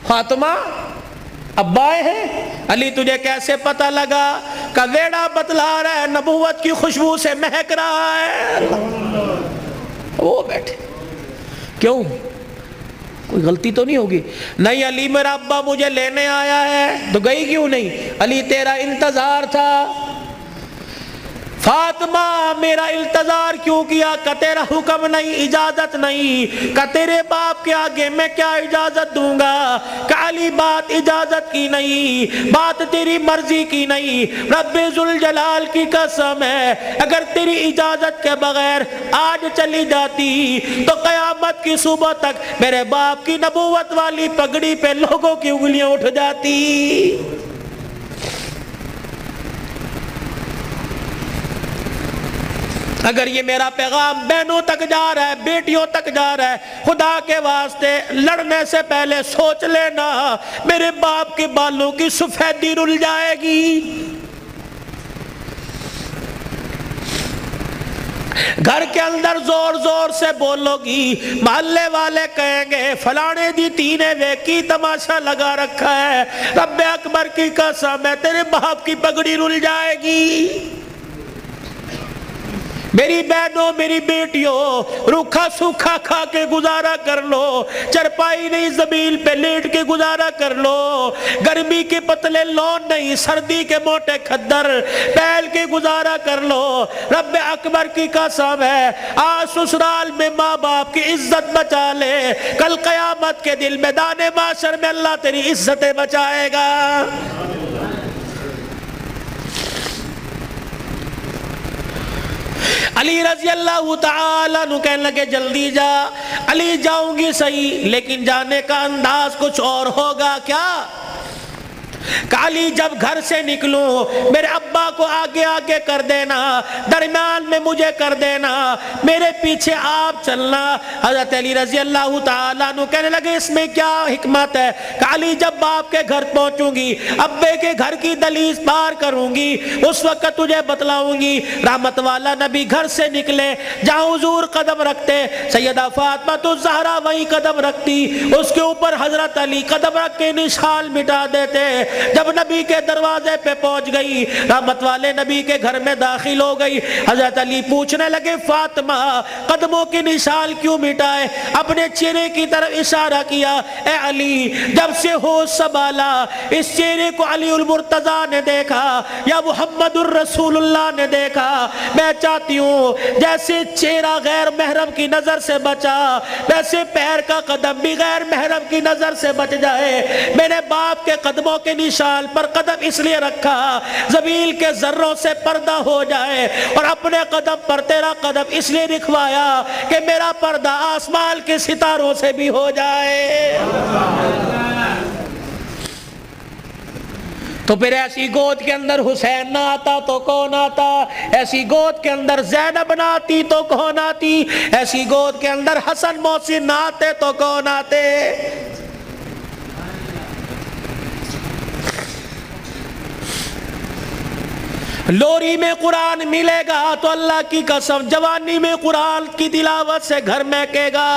فاطمہ ابا آئے ہیں؟ علی تجھے کیسے پتہ لگا؟ کہ ویڑا بتلا رہا ہے، نبوت کی خوشبو سے مہک رہا ہے۔ وہ بیٹھے، کیوں؟ کوئی غلطی تو نہیں ہوگی؟ نہیں علی میرا ابا مجھے لینے آیا ہے۔ تو گئی کیوں نہیں؟ علی تیرا انتظار تھا۔ فاطمہ میرا انتظار کیوں کیا؟ کہ تیرا حکم نہیں، اجازت نہیں، کہ تیرے باپ کے آگے میں کیا اجازت دوں گا؟ کہ علی بات اجازت کی نہیں، بات تیری مرضی کی نہیں، رب ذوالجلال کی قسم ہے اگر تیری اجازت کے بغیر آج چلی جاتی تو قیامت کی صبح تک میرے باپ کی نبوت والی پگڑی پہ لوگوں کی انگلیاں اٹھ جاتی۔ اگر یہ میرا پیغام بہنوں تک جا رہا ہے، بیٹیوں تک جا رہا ہے، خدا کے واسطے لڑنے سے پہلے سوچ لینا میرے باپ کے بالوں کی سفیدی رل جائے گی۔ گھر کے اندر زور زور سے بولو گی، محلے والے کہیں گے فلانے دی تینے ویکی تماشا لگا رکھا ہے، رب اکبر کی قسم ہے تیرے باپ کی پگڑی رل جائے گی۔ میری بہنوں میری بیٹیوں روکھا سوکھا کھا کے گزارا کر لو، چرپائی نہیں زمین پہ لیٹ کے گزارا کر لو، گرمی کے پتلے لون نہیں سردی کے موٹے کھدر پہل کے گزارا کر لو۔ رب اکبر کی قسم ہے آج سسرال میں ماں باپ کی عزت بچا لے، کل قیامت کے دل میدان محشر میں اللہ تیری عزتیں بچائے گا۔ علی رضی اللہ تعالیٰ عنہ کہنے لگے جلدی جا۔ علی جاؤں گی صحیح لیکن جانے کا انداز کچھ اور ہوگا۔ کیا؟ کہ علی جب گھر سے نکلوں میرے ابا کو آگے آگے کر دینا، درمیان میں مجھے کر دینا، میرے پیچھے آپ چلنا۔ حضرت علی رضی اللہ تعالیٰ عنہ کہنے لگے اس میں کیا حکمت ہے؟ کہ علی جب باپ کے گھر پہنچوں گی، ابے کے گھر کی دہلیز پار کروں گی، اس وقت تجھے بتلاؤں گی۔ رحمت والا نبی گھر سے نکلے، جہاں حضور قدم رکھتے سیدہ فاطمہ الزہرا وہیں قدم رکھتی، اس کے اوپر حضرت علی قدم رکھ کے نشان مٹا دیتے۔ جب نبی کے دروازے پہ پہنچ گئی، رحمت والے نبی کے گھر میں داخل ہو گئی، حضرت علی پوچھنے لگے فاطمہ قدموں کی نشان کیوں مٹائے؟ اپنے چہرے کی طرف اشارہ کیا، اے علی جب سے ہوش سنبھالا اس چہرے کو علی المرتضیٰ نے دیکھا یا محمد الرسول اللہ نے دیکھا، میں چاہتی ہوں جیسے چہرہ غیر محرم کی نظر سے بچا ویسے پیر کا قدم بھی غیر محرم کی نظر سے بچ جائے۔ میرے باپ کے قدموں کے نشان پر قدم اس لیے رکھا زمین کے ذروں سے پردہ ہو جائے، اور اپنے قدم پر تیرا قدم اس لیے رکھوایا کہ میرا پردہ آسمان کے ستاروں سے بھی ہو جائے۔ تو پھر ایسی گود کے اندر حسین نہ آتا تو کون آتا؟ ایسی گود کے اندر زینب نہ آتی تو کون آتی؟ ایسی گود کے اندر حسن محسن نہ آتے تو کون آتے؟ لوری میں قرآن ملے گا تو اللہ کی قسم جوانی میں قرآن کی تلاوت سے گھر مہکے گا۔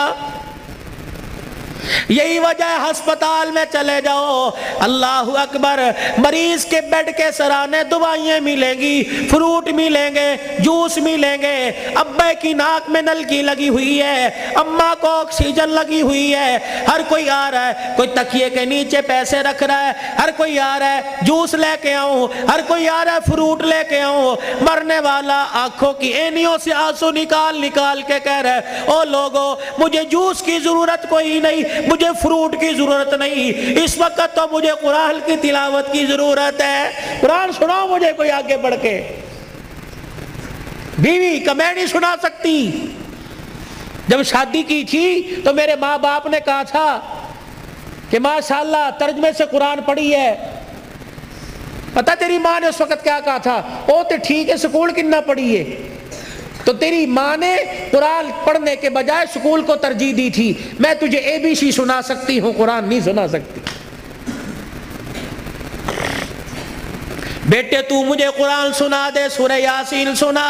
یہی وجہ ہے ہسپتال میں چلے جاؤ، اللہ اکبر، مریض کے بیڈ کے سرانے دوائیں ملیں گی، فروٹ ملیں گے، جوس ملیں گے، ابے کی ناک میں نلکی لگی ہوئی ہے، اماں کو آکسیجن لگی ہوئی ہے، ہر کوئی آ رہا ہے، کوئی تکیے کے نیچے پیسے رکھ رہا ہے، ہر کوئی آ رہا ہے جوس لے کے آؤں، ہر کوئی آ رہا ہے فروٹ لے کے آؤں۔ مرنے والا آنکھوں کی اینیوں سے آنسو نکال نکال کے کہہ رہا ہے او لوگو مجھے جوس کی ضرورت کوئی نہیں، مجھے فروٹ کی ضرورت نہیں، اس وقت تو مجھے قرآن کی تلاوت کی ضرورت ہے۔ قرآن سناؤ مجھے کوئی آگے بڑھ کے۔ بیوی کہ میں نہیں سنا سکتی۔ جب شادی کی تھی تو میرے ماں باپ نے کہا تھا کہ ماشاءاللہ ترجمے سے قرآن پڑھی ہے۔ پتہ تیری ماں نے اس وقت کیا کہا تھا؟ او تے ٹھیک ہے سکول کتنا پڑھی ہے؟ تو تیری ماں نے قرآن پڑھنے کے بجائے سکول کو ترجیح دی تھی۔ میں تجھے اے بی سی سنا سکتی ہوں، قرآن نہیں سنا سکتی۔ بیٹے تو مجھے قرآن سنا دے، سورہ یاسین سنا،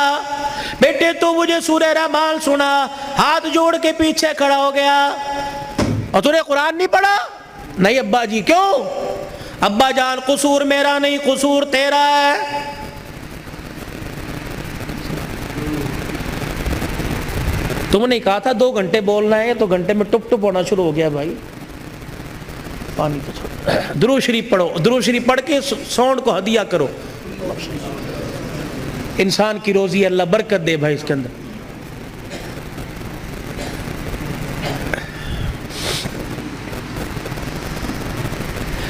بیٹے تو مجھے سورہ رحمان سنا۔ ہاتھ جوڑ کے پیچھے کھڑا ہو گیا، اور تو نے قرآن نہیں پڑھا؟ نہیں ابا جی کیوں؟ ابا جان قصور میرا نہیں، قصور تیرا ہے۔ تم نے کہا تھا 2 گھنٹے بولنا ہے، تو گھنٹے میں ٹپ ٹپ ہونا شروع ہو گیا بھائی، پانی تو چھوڑ۔ درود شریف پڑھو، درود شریف پڑھ کے ساؤنڈ کو ہدیہ کرو، انسان کی روزی اللہ برکت دے بھائی اس کے اندر۔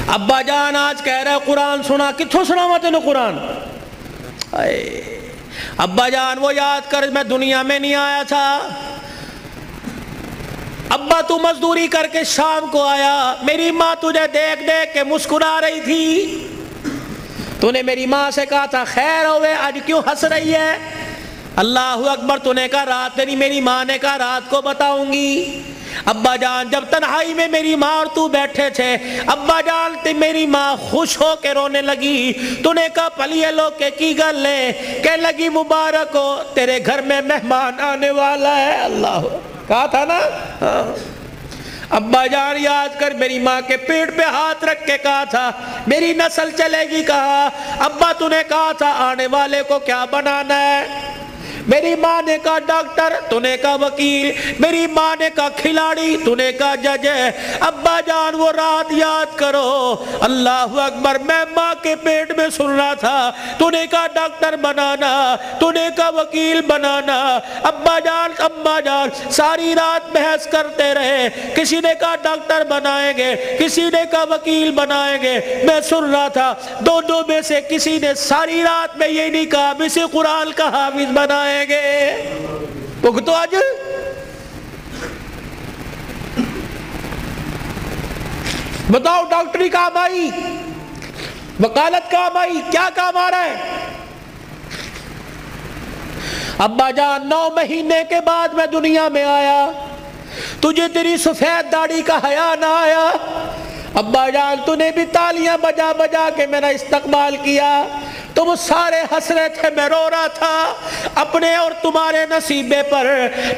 ابا جان آج کہہ رہا ہے قرآن سنا، کتھوں سنا میں تینوں قرآن؟ ابا جان وہ یاد کر میں دنیا میں نہیں آیا تھا، ابا تو مزدوری کر کے شام کو آیا، میری ماں تجھے دیکھ دیکھ کے مسکرا رہی تھی، تو نے میری ماں سے کہا تھا خیر ہوئے، آج کیوں ہنس رہی ہے؟ اللہ اکبر، تو نے کہا رات نہیں، میری ماں نے کہا رات کو بتاؤں گی۔ ابا جان جب تنہائی میں میری ماں اور تو بیٹھے تھے، ابا جان میری ماں خوش ہو کے رونے لگی، تو نے کہا پلیے لو کے کی گل لے، کہنے لگی مبارک ہو تیرے گھر میں مہمان آنے والا ہے۔ اللہ کہا تھا نا۔ ابا جان یاد کر میری ماں کے پیٹ پہ ہاتھ رکھ کے کہا تھا میری نسل چلے گی، کہا ابا تو نے کہا تھا آنے والے کو کیا بنانا ہے؟ میری ماں نے کہا ڈاکٹر، تو نے کہا وکیل، میری ماں نے کہا کھلاڑی، تو نے کہا جج۔ ابا جان وہ رات یاد کرو، اللہ اکبر، میں ماں کے پیٹ میں سن رہا تھا، تو نے کہا ڈاکٹر بنانا، تو نے کہا وکیل بنانا۔ ابا جان اماں جان ساری رات بحث کرتے رہے، کسی نے کہا ڈاکٹر بنائیں گے، کسی نے کہا وکیل بنائیں گے، میں سن رہا تھا دونوں میں سے کسی نے ساری رات میں یہ نہیں کہا اسے قرآن کا حافظ بنائیں گے۔ تو آج بتاؤ ڈاکٹری کام آئی، وکالت کام آئی، کیا کام آ رہا ہے؟ ابا جان 9 مہینے کے بعد میں دنیا میں آیا، تجھے تیری سفید داڑھی کا حیا نہ آیا؟ ابا جان تو نے بھی تالیاں بجا بجا کے میرا استقبال کیا، تم سارے ہنس رہے تھے، میں رو رہا تھا اپنے اور تمہارے نصیبے پر،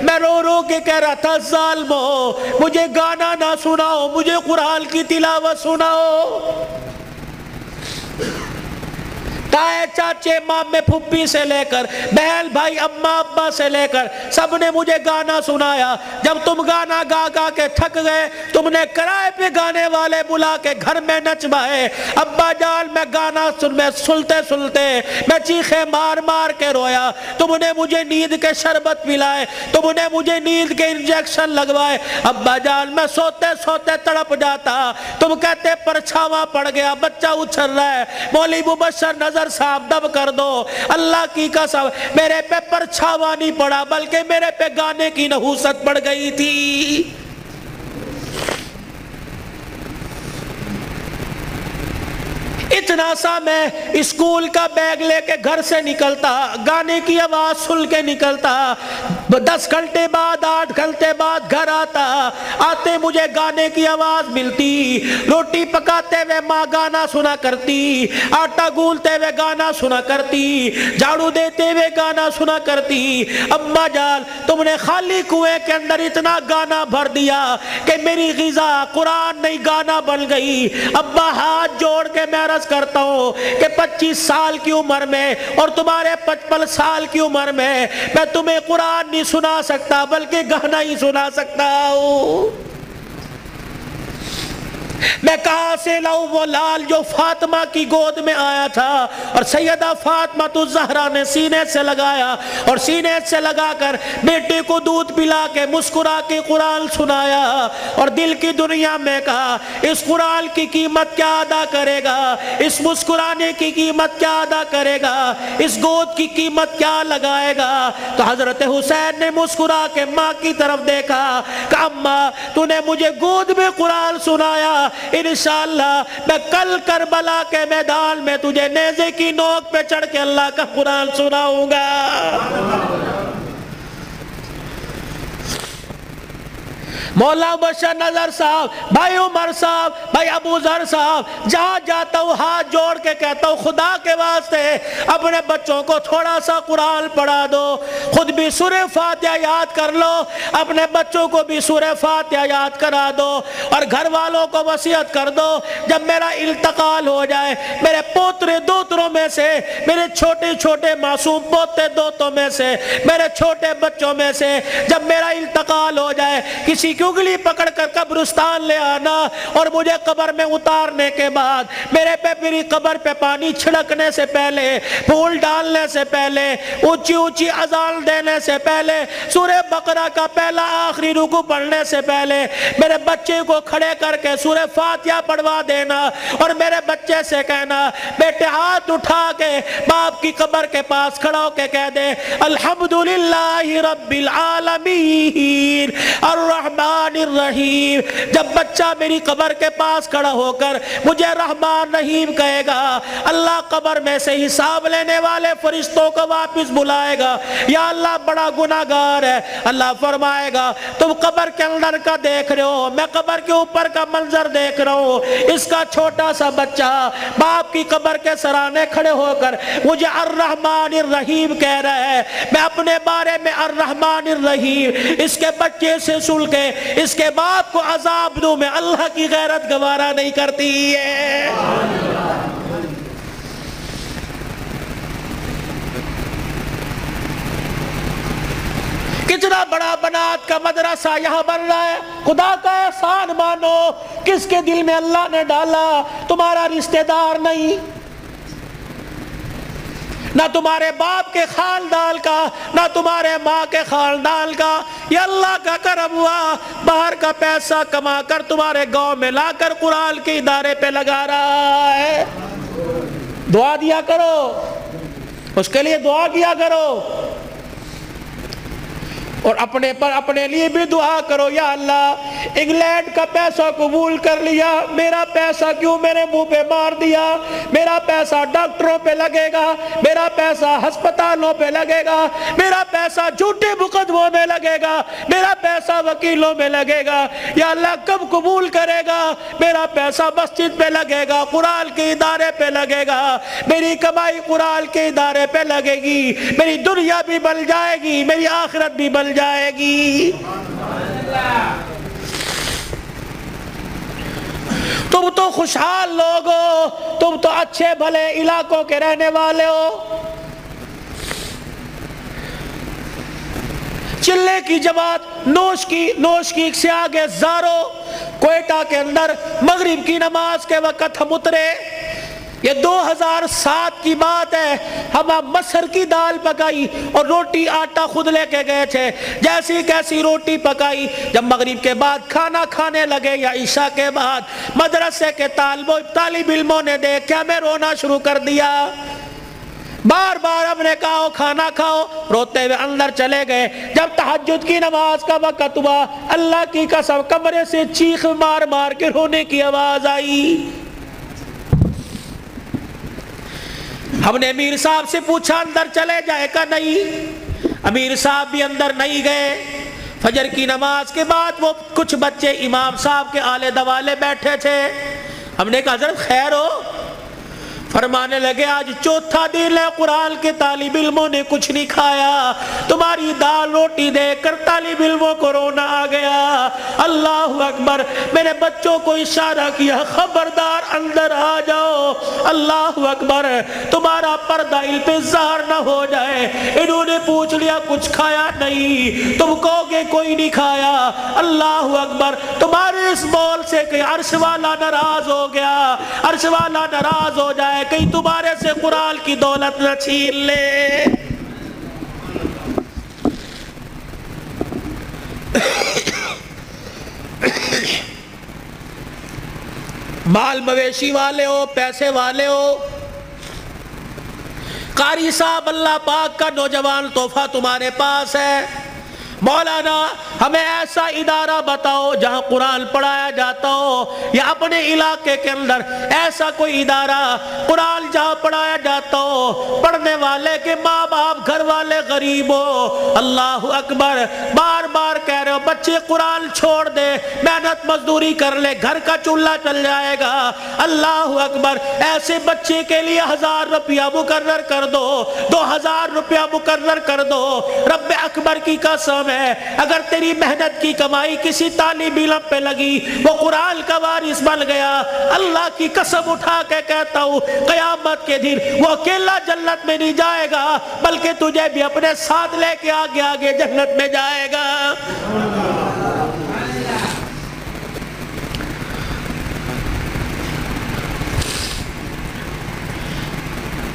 میں رو رو کے کہہ رہا تھا ظالمو مجھے گانا نہ سناؤ، مجھے قرآن کی تلاوت سناؤ۔ تائے چاچے مامے پھپھی سے لے کر بہن بھائی اماں ابا سے لے کر سب نے مجھے گانا سنایا، جب تم گانا گا گا کے تھک گئے تم نے کرائے پہ گانے والے بلا کے گھر میں نچوائے۔ ابا جان میں گانا سنتے سنتے میں چیخے مار مار کے رویا، تم نے مجھے نیند کے شربت پلائے، تم نے مجھے نیند کے انجیکشن لگوائے۔ ابا جان میں سوتے سوتے تڑپ جاتا، تم کہتے پرچھاواں پڑ گیا، بچہ اچھل رہا ہے، مولوی مبشر نظر صاحب دب کر دو۔ اللہ کی قسم میرے پہ پرچھاوا نہیں پڑا بلکہ میرے پہ گانے کی نحوست پڑ گئی تھی۔ اتنا سا میں اسکول کا بیگ لے کے گھر سے نکلتا، گانے کی آواز سن کے نکلتا، 10 گھنٹے بعد 8 گھنٹے بعد گھر آتا، آتے مجھے گانے کی آواز ملتی، روٹی پکاتے ہوئے ماں گانا سنا کرتی، آٹا گولتے ہوئے گانا سنا کرتی، جھاڑو دیتے ہوئے گانا سنا کرتی۔ اماں جان تم نے خالی کنویں کے اندر اتنا گانا بھر دیا کہ میری غذا قرآن نہیں گانا بن گئی۔ ابا ہاتھ جوڑ کے میں عرض کرتا ہوں کہ 25 سال کی عمر میں اور تمہارے 55 سال کی عمر میں تمہیں قرآن نہیں سنا سکتا بلکہ گانا ہی سنا سکتا ہوں۔ میں کہاں سے لاؤں وہ لال جو فاطمہ کی گود میں آیا تھا اور سیدہ فاطمہ الزہرا نے سینے سے لگایا اور سینے سے لگا کر بیٹے کو دودھ پلا کے مسکرا کے قرآن سنایا اور دل کی دنیا میں کہا اس قرآن کی قیمت کیا ادا کرے گا، اس مسکرانے کی قیمت کیا ادا کرے گا، اس گود کی قیمت کیا لگائے گا۔ تو حضرت حسین نے مسکرا کے ماں کی طرف دیکھا کہ اماں تو نے مجھے گود میں قرآن سنایا، انشاءاللہ میں کل کربلا کے میدان میں تجھے نیزے کی نوک پہ چڑھ کے اللہ کا قرآن سناؤں گا۔ مولا بشر نظر صاحب، بھائی عمر صاحب، بھائی ابو ذر صاحب، جہاں جاتا ہوں ہاتھ جوڑ کے کہتا ہوں خدا کے واسطے اپنے بچوں کو تھوڑا سا قرآن پڑھا دو، خود بھی سورہ فاتحہ یاد کر لو، اپنے بچوں کو بھی سورہ فاتحہ یاد کرا دو، اور گھر والوں کو وصیت کر دو جب میرا انتقال ہو جائے میرے پوترے دوتروں میں سے، میرے چھوٹے چھوٹے معصوم پوتے دوتوں میں سے، میرے چھوٹے بچوں میں سے جب میرا انتقال ہو جائے کسی کی انگلی پکڑ کر قبرستان لے آنا، اور مجھے قبر میں اتارنے کے بعد میری قبر پہ پانی چھڑکنے سے پہلے، پھول ڈالنے سے پہلے، اونچی اونچی اذان دینے سے پہلے، سورہ بقرہ کا پہلا آخری رکوع پڑھنے سے پہلے میرے بچے کو کھڑے کر کے سورہ فاتحہ پڑھوا دینا، اور میرے بچے سے کہنا بیٹے ہاتھ اٹھا کے باپ کی قبر کے پاس کھڑا ہو کے کہہ دے الحمدللہ رب العالمین الرحمن الرحیم۔ جب بچہ میری قبر کے پاس کھڑا ہو کر مجھے رحمان رحیم کہے گا، اللہ قبر میں سے حساب لینے والے فرشتوں کو واپس بلائے گا، یا اللہ بڑا گناہگار ہے، اللہ فرمائے گا تم قبر کے اندر کا دیکھ رہے ہو، میں قبر کے اوپر کا منظر دیکھ رہا ہوں، اس کا چھوٹا سا بچہ باپ کی قبر کے سرانے کھڑے ہو کر مجھے الرحمن الرحیم کہہ رہا ہے، میں اپنے بارے میں الرحمن الرحیم اس کے بچے سے سن کے اس کے باپ کو عذاب دوں، میں اللہ کی غیرت گوارا نہیں کرتی ہے۔ کتنا بڑا بنات کا مدرسہ یہاں بن رہا ہے، خدا کا احسان مانو، کس کے دل میں اللہ نے ڈالا، تمہارا رشتہ دار نہیں، نہ تمہارے باپ کے خاندان کا، نہ تمہارے ماں کے خاندان کا، یہ اللہ کا کرم ہوا، باہر کا پیسہ کما کر تمہارے گاؤں میں لا کر قرآن کے ادارے پہ لگا رہا ہے۔ دعا دیا کرو، اس کے لیے دعا کیا کرو، اور اپنے لیے بھی دعا کرو، یا اللہ انگلینڈ کا پیسہ قبول کر لیا، میرا پیسہ کیوں میرے منہ پہ مار دیا، میرا پیسہ ڈاکٹروں پہ لگے گا، میرا پیسہ ہسپتالوں پہ لگے گا، میرا پیسہ جھوٹے مقدموں میں لگے گا، میرا پیسہ وکیلوں میں لگے گا، یا اللہ کب قبول کرے گا، میرا پیسہ مسجد پہ لگے گا، قرآن کے ادارے پہ لگے گا، میری کمائی قرآن کے ادارے پہ لگے گی، میری دنیا بھی بل جائے گی، میری آخرت بھی بل جائے گی۔ تم تو خوشحال لوگ ہو، تم تو اچھے بھلے علاقوں کے رہنے والے ہو، چلے کی جماعت نوش کی سے آگے زارو، کوئٹہ کے اندر مغرب کی نماز کے وقت ہم اترے، یہ 2007 کی بات ہے، ہم مسر کی دال پکائی اور روٹی آٹا خود لے کے گئے تھے، جیسی کیسی روٹی پکائی، جب مغرب کے بعد کھانا کھانے لگے یا عشاء کے بعد مدرسے کے طالب علموں نے دیکھ ہمیں رونا شروع کر دیا، بار بار ہم نے کہا کھانا کھاؤ، روتے ہوئے اندر چلے گئے، جب تہجد کی نماز کا وقت ہوا اللہ کی قسم کمرے سے چیخ مار مار کے رونے کی آواز آئی۔ ہم نے امیر صاحب سے پوچھا اندر چلے جائے کا، نہیں، امیر صاحب بھی اندر نہیں گئے۔ فجر کی نماز کے بعد وہ کچھ بچے امام صاحب کے آلے دوالے بیٹھے تھے، ہم نے کہا حضرت خیر ہو؟ فرمانے لگے آج چوتھا دن ہے قرآن کے طالب علموں نے کچھ نہیں کھایا، تمہاری دال روٹی دیکھ کر طالب علموں کو رونا آ گیا۔ اللہ اکبر، میرے بچوں کو اشارہ کیا خبردار اندر آ جاؤ، اللہ اکبر، تمہارا پردہ ان پہ ظاہر نہ ہو جائے۔ انہوں نے پوچھ لیا کچھ کھایا؟ نہیں۔ تم کہو گے کوئی نہیں کھایا؟ اللہ اکبر، تمہارے اس بول سے کہ عرش والا ناراض ہو گیا، عرش والا ناراض ہو جائے، کہیں تمہارے سے قرآن کی دولت نہ چھین لے۔ مال مویشی والے ہو، پیسے والے ہو، قاری صاحب اللہ پاک کا نوجوان تحفہ تمہارے پاس ہے، مولانا ہمیں ایسا ادارہ بتاؤ جہاں قرآن پڑھایا جاتا ہو، یا اپنے علاقے کے اندر ایسا کوئی ادارہ قرآن جہاں پڑھایا جاتا ہو، پڑھنے والے کے ماں باپ گھر والے غریب ہو۔ اللہ اکبر، بار بار کہہ رہے ہو بچے قرآن چھوڑ دے، محنت مزدوری کر لے، گھر کا چولہا چل جائے گا۔ اللہ اکبر، ایسے بچے کے لیے 1000 روپیہ مقرر کر دو، 2000 روپیہ مقرر کر دو۔ رب اکبر کی قسم ہے، اگر تیری محنت کی کمائی کسی طالب علم پہ لگی، وہ قرآن کا وارث بن گیا، اللہ کی قسم اٹھا کے کہتا ہوں قیامت کے دن وہ اکیلا جنت میں نہیں جائے گا، بلکہ تجھے بھی اپنے ساتھ لے کے آگے آگے جنت میں جائے گا۔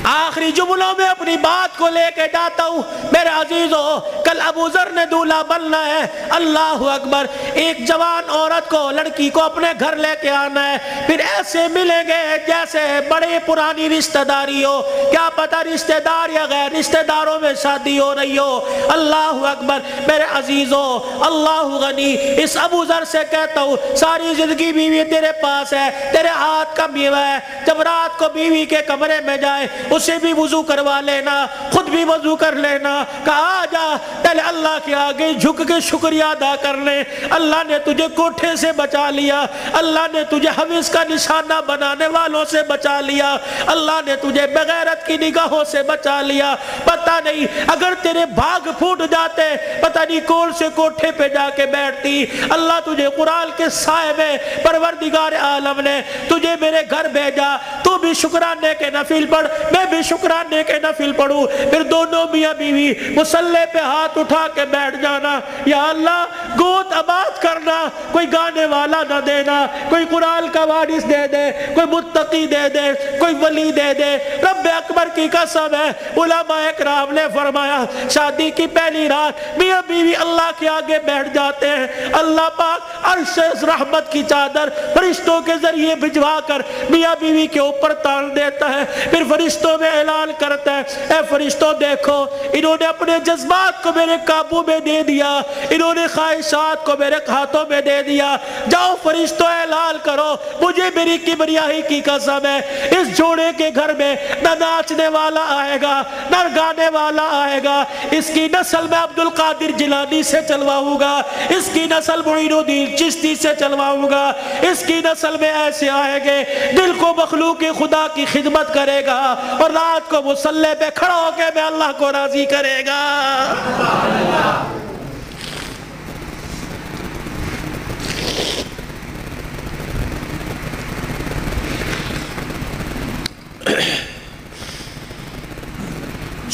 آخری جملوں میں اپنی بات کو لے کے جاتا ہوں میرے عزیزو، کل ابو ذر نے دولہا بننا ہے۔ اللہ اکبر، ایک جوان عورت کو، لڑکی کو اپنے گھر لے کے آنا ہے، پھر ایسے ملیں گے جیسے بڑے پرانی رشتہ داری ہو، کیا پتہ رشتہ دار یا غیر رشتہ داروں میں شادی ہو رہی ہو۔ اللہ اکبر میرے عزیزو، اللہ غنی، اس ابو ذر سے کہتا ہوں ساری زندگی بیوی تیرے پاس ہے، تیرے ہاتھ کا میوہ ہے، جب رات کو بیوی کے کمرے میں جائے اسے بھی وضو کروا لینا، خود بھی وضو کر لینا، کہا جا پہلے اللہ کے آگے جھک کے شکریہ ادا کر لے، اللہ نے تجھے کوٹھے سے بچا لیا، اللہ نے تجھے حوث کا نشانہ بنانے والوں سے بچا لیا، اللہ نے تجھے بغیرت کی نگاہوں سے بچا لیا۔ پتہ نہیں اگر تیرے بھاگ پھوٹ جاتے، پتہ نہیں کون سے کوٹھے پہ جا کے بیٹھتی۔ اللہ تجھے قرآن کے سائے میں پروردگار عالم نے تجھے میرے گھر بھیجا، تو بھی شکرانے کے نفل پڑھ، میں بھی شکرانے کے نفل پڑھوں، پھر دونوں میاں بیوی مصلی پہ ہاتھ اٹھا کے بیٹھ جانا، یا اللہ گود آباد کرنا، کوئی گانے والا نہ دینا، کوئی قرآن کا وارث دے دے، کوئی متقی دے دے، کوئی ولی دے دے۔ رب اکبر کی قسم ہے، علماء اکرام نے فرمایا شادی کی پہلی رات میاں بیوی اللہ کے آگے بیٹھ جاتے ہیں، اللہ پاک عرش رحمت کی چادر فرشتوں کے ذریعے بھجوا کر میاں بیوی کے اوپر تان دیتا ہے، پھر فرشتوں میں اعلان کرتا ہے اے فرشتوں دیکھو انہوں نے اپنے جذبات کو میرے قابو میں دے دیا، انہوں نے خواہشات کو میرے ہاتھوں میں دے دیا، جاؤ فرشتوں اعلان کرو مجھے میری کبریائی کی قسم ہے اس جوڑے کے گھر میں نہ ناچنے والا آئے گا نہ گانے والا آئے گا، اس کی نسل میں عبد القادر جیلانی سے چلواؤں گا، اس کی نسل معین الدین چشتی سے چلواؤں گا، اس کی نسل میں ایسے آئے گے دل کو مخلوق خدا کی خدمت کرے گا اور رات کو مصلی پہ کھڑا ہو کے میں اللہ کو راضی کرے گا۔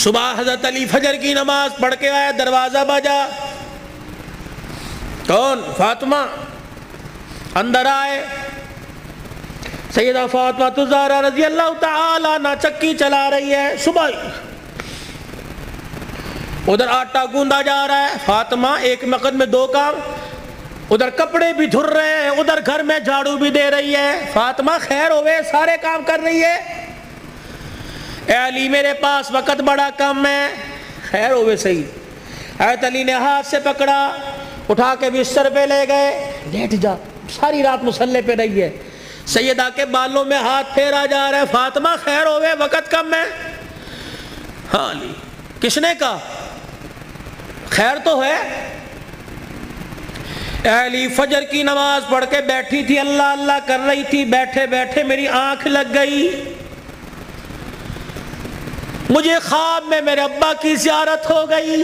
صبح حضرت علی فجر کی نماز پڑھ کے آیا، دروازہ بجا، کون؟ فاطمہ۔ اندر آئے، سیدہ فاطمہ الزہرا رضی اللہ تعالی عنہ چکی چلا رہی ہے، صبح ادھر آٹا گوندا جا رہا ہے، فاطمہ ایک وقت میں دو کام، ادھر کپڑے بھی دھر رہے ہیں، ادھر گھر میں جھاڑو بھی دے رہی ہے۔ فاطمہ خیر ہوئے، سارے کام کر رہی ہے۔ اے علی میرے پاس وقت بڑا کم ہے، خیر ہوئے صحیح۔ حضرت علی نے ہاتھ سے پکڑا، اٹھا کے بستر پہ لے گئے، لیٹ جا، ساری رات مصلی پہ رہی ہے۔ سیدہ کے بالوں میں ہاتھ پھیرا جا رہا ہے، فاطمہ خیر ہوئے وقت کم ہے۔ ہاں علی، کس نے کہا؟ خیر تو ہے۔ اے علی فجر کی نماز پڑھ کے بیٹھی تھی، اللہ اللہ کر رہی تھی، بیٹھے بیٹھے میری آنکھ لگ گئی، مجھے خواب میں میرے ابا کی زیارت ہو گئی،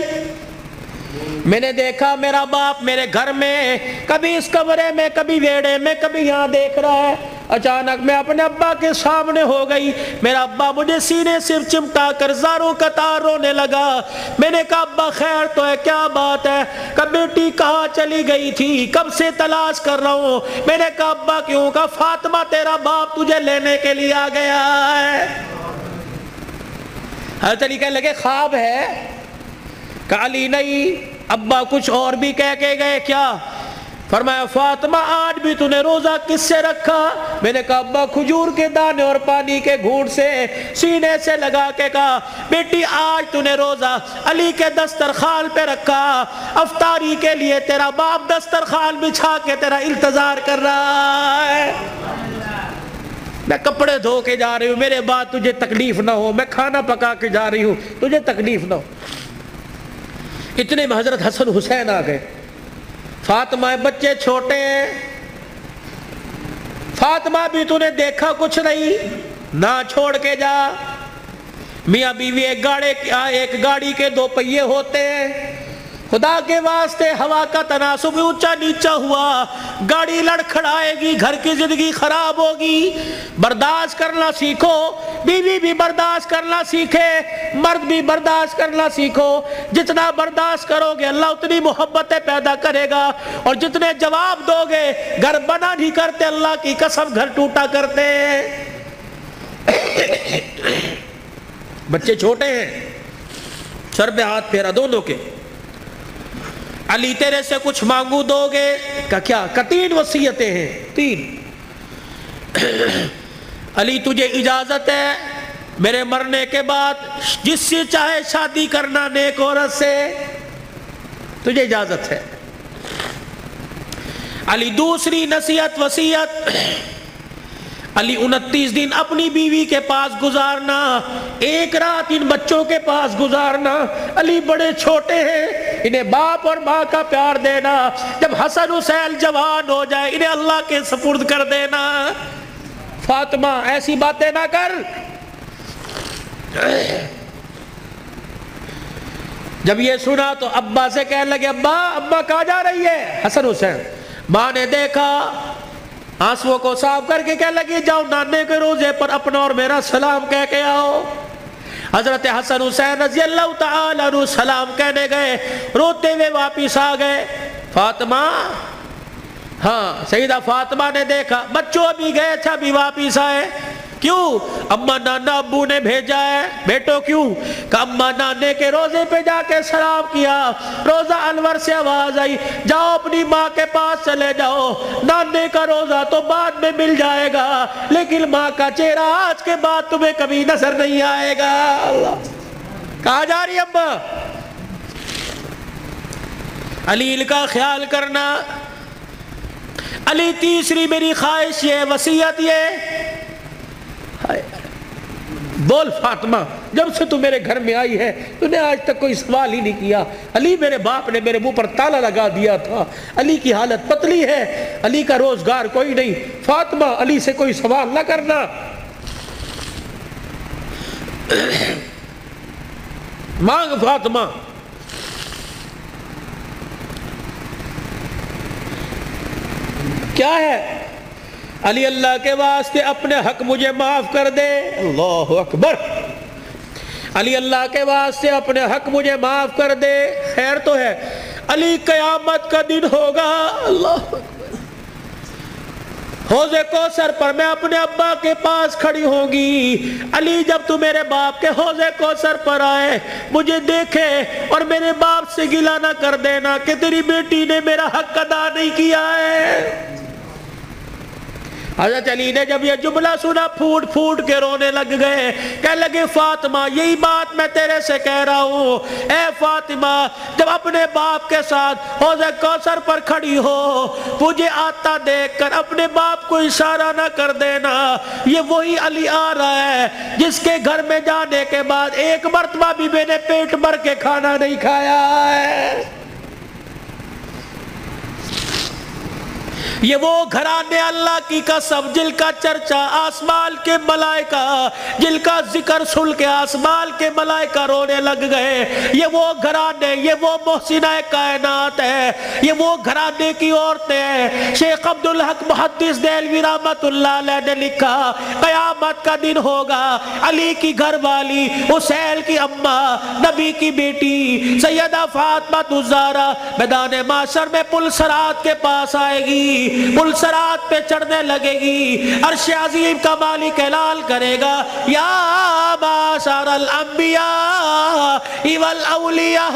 میں نے دیکھا میرا باپ میرے گھر میں، کبھی اس کمرے میں، کبھی ویڑے میں، کبھی یہاں دیکھ رہا ہے۔ اچانک میں اپنے ابا کے سامنے ہو گئی، میرا ابا مجھے سینے سے چمٹا کر زاروں قطار رونے لگا۔ میں نے کہا ابا خیر تو ہے، کیا بات ہے؟ کب بیٹی کہاں چلی گئی تھی، کب سے تلاش کر رہا ہوں۔ میں نے کہا ابا کیوں؟ کہا فاطمہ تیرا باپ تجھے لینے کے لیے آ گیا ہے۔ حضرت علی کہنے لگے خواب ہے؟ کہا علی نہیں، ابا کچھ اور بھی کہہ کے گئے کیا؟ فرمایا فاطمہ آج بھی تو نے روزہ کس سے رکھا؟ میں نے کہا ابا کھجور کے دانے اور پانی کے گھونٹ سے، سینے سے لگا کے کہا بیٹی آج تو نے روزہ علی کے دسترخوان پہ رکھا، افطاری کے لیے تیرا باپ دسترخوان بچھا کے تیرا انتظار کر رہا ہے، میں کپڑے دھو کے جا رہی ہوں، میرے بعد تجھے تکلیف نہ ہو، میں کھانا پکا کے جا رہی ہوں تجھے تکلیف نہ ہو۔ اتنے میں حضرت حسن حسین آ گئے۔ فاطمہ بچے چھوٹے ہیں، فاطمہ بھی تو نے دیکھا کچھ نہیں، نہ چھوڑ کے جا۔ میاں بیوی ایک گاڑی کے دو پہیے ہوتے ہیں، خدا کے واسطے ہوا کا تناسب اونچا نیچا ہوا، گاڑی لڑکھڑائے گی، گھر کی زندگی خراب ہوگی، برداشت کرنا سیکھو، بیوی بھی برداشت کرنا سیکھے، مرد بھی برداشت کرنا سیکھو۔ جتنا برداشت کرو گے اللہ اتنی محبتیں پیدا کرے گا، اور جتنے جواب دو گے گھر بنا نہیں کرتے، اللہ کی قسم گھر ٹوٹا کرتے ہیں۔ بچے چھوٹے ہیں، سر پہ ہاتھ پھیرا دونوں کے، علی تیرے سے کچھ مانگو دو گے؟ کہ کیا؟ کہ 3 وصیتیں ہیں، 3۔ علی تجھے اجازت ہے میرے مرنے کے بعد جس سے چاہے شادی کرنا نیک عورت سے، تجھے اجازت ہے۔ علی دوسری نصیحت وصیت، علی 29 دن اپنی بیوی کے پاس گزارنا، 1 رات ان بچوں کے پاس گزارنا۔ علی بڑے چھوٹے ہیں، انہیں باپ اور ماں کا پیار دینا، جب حسن حسین جوان ہو جائے انہیں اللہ کے سپرد کر دینا۔ فاطمہ ایسی باتیں نہ کر۔ جب یہ سنا تو ابا سے کہنے لگے ابا کہاں جا رہی ہے؟ حسن حسین۔ ماں نے دیکھا، آنسوؤں کو صاف کر کے کہنے لگی جاؤ نانے کے روزے پر اپنا اور میرا سلام کہہ کے آؤ۔ حضرت حسن حسین رضی اللہ تعالیٰ عنہ سلام کہنے گئے، روتے ہوئے واپس آ گئے۔ فاطمہ، ہاں سیدہ فاطمہ نے دیکھا بچوں ابھی گئے تھے ابھی واپس آئے، کیوں؟ اما نانا ابو نے بھیجا ہے۔ بیٹو کیوں؟ کہ اما نانے کے روزے پہ جا کے سلام کیا، روزہ انور سے آواز آئی جاؤ اپنی ماں کے پاس چلے جاؤ، نانے کا روزہ تو بعد میں مل جائے گا لیکن ماں کا چہرہ آج کے بعد تمہیں کبھی نظر نہیں آئے گا۔ اللہ، کہاں جا رہی اما؟ علی کا خیال کرنا۔ علی تیسری میری خواہش یہ، وصیت یہ، بول فاطمہ جب سے تو میرے گھر میں آئی ہے تو نے آج تک کوئی سوال ہی نہیں کیا۔ علی میرے باپ نے میرے منہ پر تالا لگا دیا تھا، علی کی حالت پتلی ہے، علی کا روزگار کوئی نہیں، فاطمہ علی سے کوئی سوال نہ کرنا۔ مانگ فاطمہ۔ کیا ہے؟ علی اللہ کے واسطے اپنے حق مجھے معاف کر دے۔ اللہ اکبر۔ علی اللہ کے واسطے اپنے حق مجھے معاف کر دے۔ خیر تو ہے، علی قیامت کا دن ہوگا، اللہ اکبر، حوض کوثر پر میں اپنے ابا کے پاس کھڑی ہوں گی۔ علی جب تو میرے باپ کے حوض کوثر پر آئے مجھے دیکھے اور میرے باپ سے گلہ نہ کر دینا کہ تیری بیٹی نے میرا حق ادا نہیں کیا ہے۔ حضرت علی نے جب یہ جملہ سنا پھوٹ پھوٹ کے رونے لگ گئے، کہنے لگے فاطمہ یہی بات میں تیرے سے کہہ رہا ہوں، اے فاطمہ جب اپنے باپ کے ساتھ حوض کوثر پر کھڑی ہو مجھے آتا دیکھ کر اپنے باپ کو اشارہ نہ کر دینا، یہ وہی علی آ رہا ہے جس کے گھر میں جانے کے بعد ایک مرتبہ بھی میں نے پیٹ بھر کے کھانا نہیں کھایا ہے۔ یہ وہ گھرانے اللہ کی قسم جن کا چرچا آسمان کے ملائکہ، جن کا ذکر سن کے آسمان کے ملائکہ رونے لگ گئے۔ یہ وہ گھرانے، یہ وہ محسنہ کائنات ہے، یہ وہ گھرانے کی عورتیں ہیں۔ شیخ عبدالحق محدث دہلوی رحمت اللہ علیہ نے لکھا قیامت کا دن ہوگا، علی کی گھر والی، حسین کی اماں، نبی کی بیٹی سیدہ فاطمہ الزہرا میدان معاشر میں پل صراط کے پاس آئے گی، پل صراط پہ چڑھنے لگے گی، عرش عظیم کا مالک اعلان کرے گا یا معاشر الانبیاء والاولیاء،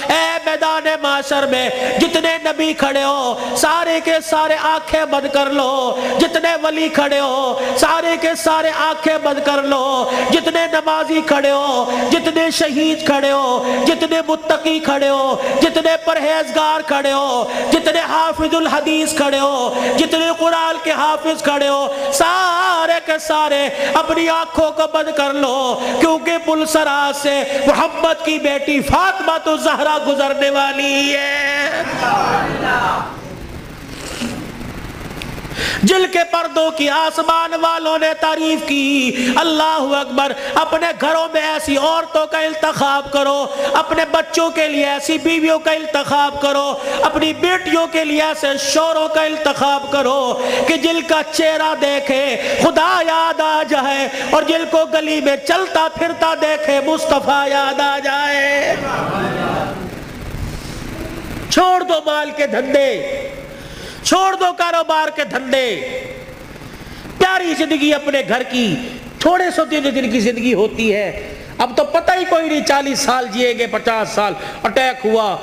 اے میدان معاشر میں جتنے نبی کھڑے ہو سارے کے سارے آنکھیں بند کر لو، جتنے ولی کھڑے ہو سارے کے سارے آنکھیں بند کر لو، جتنے نمازی کھڑے ہو، جتنے شہید کھڑے ہو، جتنے متقی کھڑے ہو، جتنے پرہیزگار کھڑے ہو، جتنے حافظ الحدیث کھڑے ہو، جتنے قرآن کے حافظ کھڑے ہو، سارے کے سارے اپنی آنکھوں کو بند کر لو، کیونکہ پلسرا سے محمد کی بیٹی فاطمہ تو زہرا گزرنے والی ہے، جل کے پردوں کی آسمان والوں نے تعریف کی۔ اللہ اکبر۔ اپنے گھروں میں ایسی عورتوں کا انتخاب کرو، اپنے بچوں کے لیے ایسی بیویوں کا انتخاب کرو، اپنی بیٹیوں کے لیے ایسے شوہروں کا انتخاب کرو کہ جل کا چہرہ دیکھے خدا یاد آ جائے، اور جل کو گلی میں چلتا پھرتا دیکھے مصطفیٰ یاد آ جائے۔ چھوڑ دو مال کے دھندے، چھوڑ دو کاروبار کے دھندے، پیاری زندگی اپنے گھر کی، تھوڑے سو دن کی زندگی ہوتی ہے، اب تو پتہ ہی کوئی نہیں 40 سال جیے گے، 50 سال، اٹیک ہوا،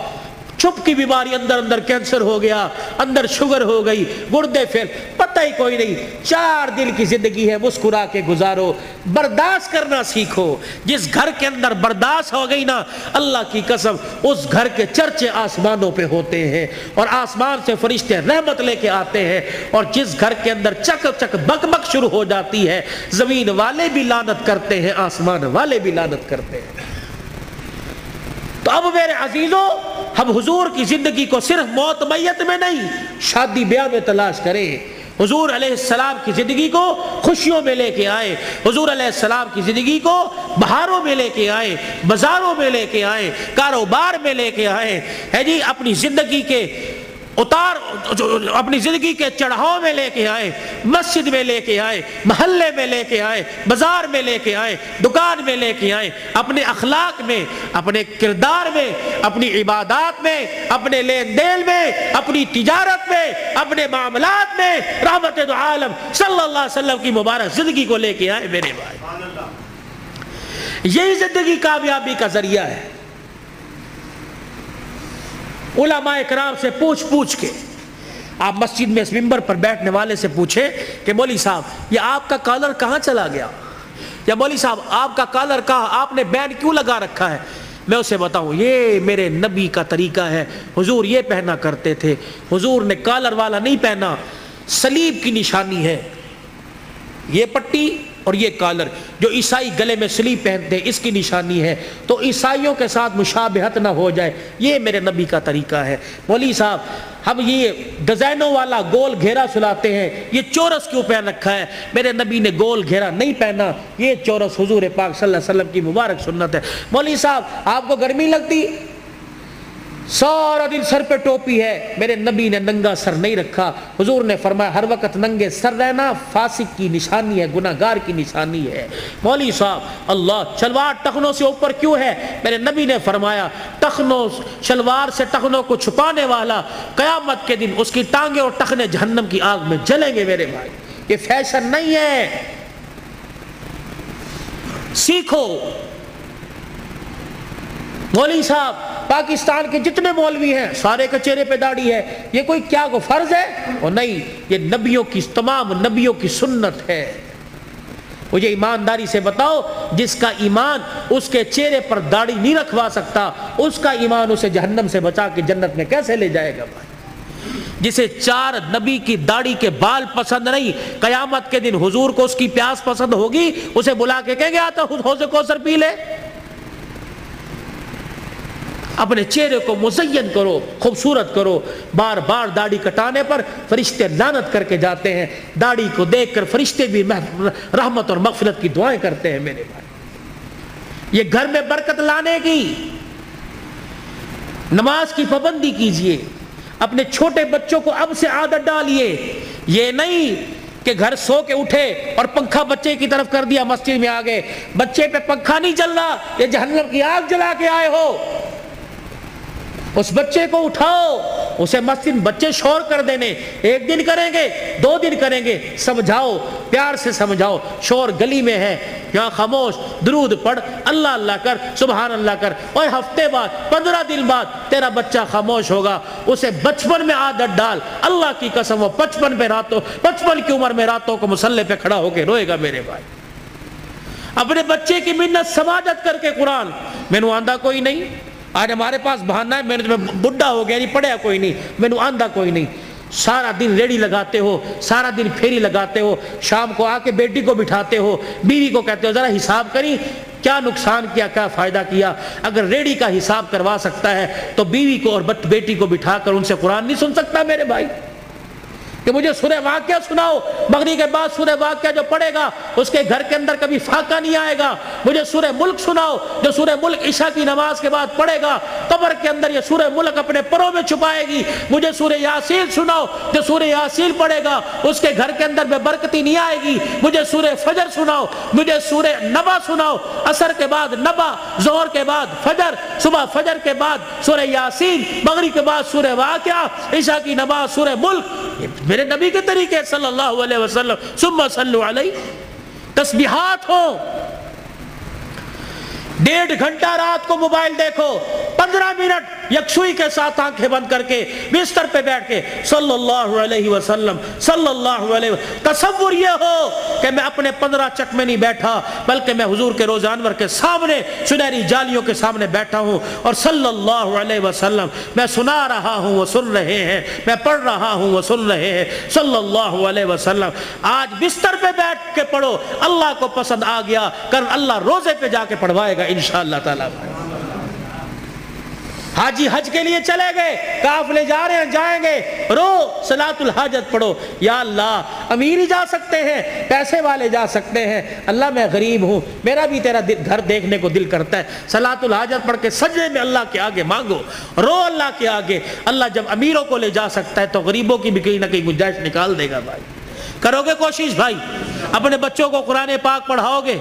چھپ کی بیماری، اندر کینسر ہو گیا، اندر شوگر ہو گئی، گردے پھر پتہ ہی کوئی نہیں۔ 4 دن کی زندگی ہے، مسکرا کے گزارو، برداشت کرنا سیکھو۔ جس گھر کے اندر برداشت ہو گئی نا، اللہ کی قسم اس گھر کے چرچے آسمانوں پہ ہوتے ہیں، اور آسمان سے فرشتے رحمت لے کے آتے ہیں، اور جس گھر کے اندر چک چک بک بک شروع ہو جاتی ہے، زمین والے بھی لعنت کرتے ہیں، آسمان والے بھی لعنت کرتے ہیں۔ تو اب میرے عزیزوں، ہم حضور کی زندگی کو صرف موت میت میں نہیں، شادی بیاہ میں تلاش کریں۔ حضور علیہ السلام کی زندگی کو خوشیوں میں لے کے آئے، حضور علیہ السلام کی زندگی کو بہاروں میں لے کے آئے، بازاروں میں لے کے آئے، کاروبار میں لے کے آئے، ہے جی، اپنی زندگی کے اپنی زندگی کے چڑھاؤ میں لے کے آئے، مسجد میں لے کے آئے، محلے میں لے کے آئے، بازار میں لے کے آئے، دکان میں لے کے آئے، اپنے اخلاق میں، اپنے کردار میں، اپنی عبادات میں، اپنے لین دین میں، اپنی تجارت میں، اپنے معاملات میں رحمت دو عالم صلی اللہ علیہ وسلم کی مبارک زندگی کو لے کے آئے میرے بھائی۔ یہی زندگی کامیابی کا ذریعہ ہے۔ علماء اکرام سے پوچھ کے آپ مسجد میں اس منبر پر بیٹھنے والے سے پوچھیں کہ مولوی صاحب یہ آپ کا کالر کہاں چلا گیا، یا مولوی صاحب آپ کا کالر کہاں، آپ نے بینڈ کیوں لگا رکھا ہے، میں اسے بتاؤں یہ میرے نبی کا طریقہ ہے، حضور یہ پہنا کرتے تھے، حضور نے کالر والا نہیں پہنا، صلیب کی نشانی ہے یہ پٹی اور یہ کالر، جو عیسائی گلے میں صلیب پہنتے ہیں اس کی نشانی ہے، تو عیسائیوں کے ساتھ مشابہت نہ ہو جائے، یہ میرے نبی کا طریقہ ہے۔ مولوی صاحب ہم یہ ڈیزائنوں والا گول گھیرا سلاتے ہیں، یہ چورس کیوں پہن رکھا ہے، میرے نبی نے گول گھیرا نہیں پہنا، یہ چورس حضور پاک صلی اللہ علیہ وسلم کی مبارک سنت ہے۔ مولوی صاحب آپ کو گرمی لگتی، سارا دن سر پہ ٹوپی ہے، میرے نبی نے ننگا سر نہیں رکھا، حضور نے فرمایا ہر وقت ننگے سر رہنا فاسق کی نشانی ہے، گناہگار کی نشانی ہے۔ مولوی صاحب اللہ شلوار ٹخنوں سے اوپر کیوں ہے، میرے نبی نے فرمایا ٹخنوں شلوار سے ٹخنوں کو چھپانے والا قیامت کے دن اس کی ٹانگیں اور ٹخنے جہنم کی آگ میں جلیں گے میرے بھائی، یہ فیشن نہیں ہے، سیکھو۔ مولوی صاحب پاکستان کے جتنے مولوی ہیں سارے کے چہرے پہ داڑھی ہے، یہ کوئی کیا کو فرض ہے؟ اور نہیں، یہ نبیوں کی تمام نبیوں کی سنت ہے۔ مجھے ایمانداری سے بتاؤ، جس کا ایمان اس کے چہرے پر داڑھی نہیں رکھوا سکتا، اس کا ایمان اسے جہنم سے بچا کے جنت میں کیسے لے جائے گا بھائی؟ جسے 4 نبی کی داڑھی کے بال پسند نہیں، قیامت کے دن حضور کو اس کی پیاس پسند ہوگی، اسے بلا کے کہیں گے آتا حوض کوثر پی لے۔ اپنے چہرے کو مزین کرو، خوبصورت کرو۔ بار بار داڑھی کٹانے پر فرشتے لعنت کر کے جاتے ہیں، داڑھی کو دیکھ کر فرشتے بھی رحمت اور مغفرت کی دعائیں کرتے ہیں میرے بھائی۔ یہ گھر میں برکت لانے کی، نماز کی پابندی کیجئے، اپنے چھوٹے بچوں کو اب سے عادت ڈالیے، یہ نہیں کہ گھر سو کے اٹھے اور پنکھا بچے کی طرف کر دیا، مسجد میں آگے بچے پہ پنکھا نہیں چل رہا، یہ جہنم کی آگ جلا کے آئے ہو۔ اس بچے کو اٹھاؤ، اسے مسجد بچے شور کر دینے، ایک دن کریں گے 2 دن کریں گے، سمجھاؤ، پیار سے سمجھاؤ، شور گلی میں ہے یہاں خاموش، درود پڑھ، اللہ اللہ کر، سبحان اللہ کر، اور ہفتے بعد 15 دن بعد تیرا بچہ خاموش ہوگا، اسے بچپن میں عادت ڈال، اللہ کی قسم وہ 55 کی عمر میں راتوں کو مصلی پہ کھڑا ہو کے روئے گا میرے بھائی۔ اپنے بچے کی منت سماجت کر کے قرآن، میں نے آندھا کوئی نہیں، آج ہمارے پاس بہانہ ہے، میں بڈھا ہو گیا نہیں پڑھیا کوئی نہیں، میں نے آندھا کوئی نہیں، سارا دن ریڑی لگاتے ہو، سارا دن پھیری لگاتے ہو، شام کو آ کے بیٹی کو بٹھاتے ہو، بیوی کو کہتے ہو ذرا حساب کری کیا نقصان کیا، کیا فائدہ کیا۔ اگر ریڑی کا حساب کروا سکتا ہے تو بیوی کو اور بیٹی کو بٹھا کر ان سے قرآن نہیں سن سکتا میرے بھائی؟ کہ مجھے سورہ واقعہ سناؤ، مغرب کے بعد سورہ واقعہ جو پڑھے گا اس کے گھر کے اندر کبھی فاقہ نہیں آئے گا۔ مجھے سورہ ملک سناؤ، جو سورہ ملک عشاء کی نماز کے بعد پڑھے گا قبر کے اندر یہ سورہ ملک اپنے پروں میں چھپائے گی۔ مجھے سورہ یاسین سناؤ، جو سورہ یاسین پڑھے گا اس کے گھر کے اندر بے برکتی نہیں آئے گی۔ مجھے سورہ فجر سناؤ، مجھے سورہ نبا سناؤ، عصر کے بعد نبا، ظہر کے بعد فجر، صبح فجر کے بعد سورہ یاسین، مغرب کے بعد سورہ واقعہ، عشاء کی نماز سورہ ملک۔ میرے نبی کے طریقے صلی اللہ علیہ وسلم، ثم صلوا علیہ۔ تسبیحات ہوں، 1.5 گھنٹہ رات کو موبائل دیکھو، 15 منٹ یکسوئی کے ساتھ آنکھیں بند کر کے بستر پہ بیٹھ کے صلی اللہ علیہ وسلم صلی اللہ علیہ وسلم۔ تصور یہ ہو کہ میں اپنے 15 چک میں نہیں بیٹھا، بلکہ میں حضور کے روزہ انور کے سامنے سنہری جالیوں کے سامنے بیٹھا ہوں، اور صلی اللہ علیہ وسلم میں سنا رہا ہوں وہ سن رہے ہیں، میں پڑھ رہا ہوں وہ سن رہے ہیں صلی اللہ علیہ وسلم۔ آج بستر پہ بیٹھ کے پڑھو، اللہ کو پسند آ گیا، کل اللہ روزے پہ جا کے پڑھوائے گا انشاءاللہ تعالی۔ حاجی حج کے لیے چلے گئے، قافلے جا رہے ہیں، جائیں گے، رو صلاۃ الحاجت پڑھو، یا اللہ امیر ہی جا سکتے ہیں، پیسے والے جا سکتے ہیں، اللہ میں غریب ہوں، میرا بھی تیرا گھر دیکھنے کو دل کرتا ہے، صلاۃ الحاجت پڑھ کے سجدے میں اللہ کے آگے مانگو، رو اللہ کے آگے۔ اللہ جب امیروں کو لے جا سکتا ہے تو غریبوں کی بھی کہیں نہ کہیں گنجائش نکال دے گا بھائی۔ کرو گے کوشش بھائی؟ اپنے بچوں کو قرآن پاک پڑھاؤ گے؟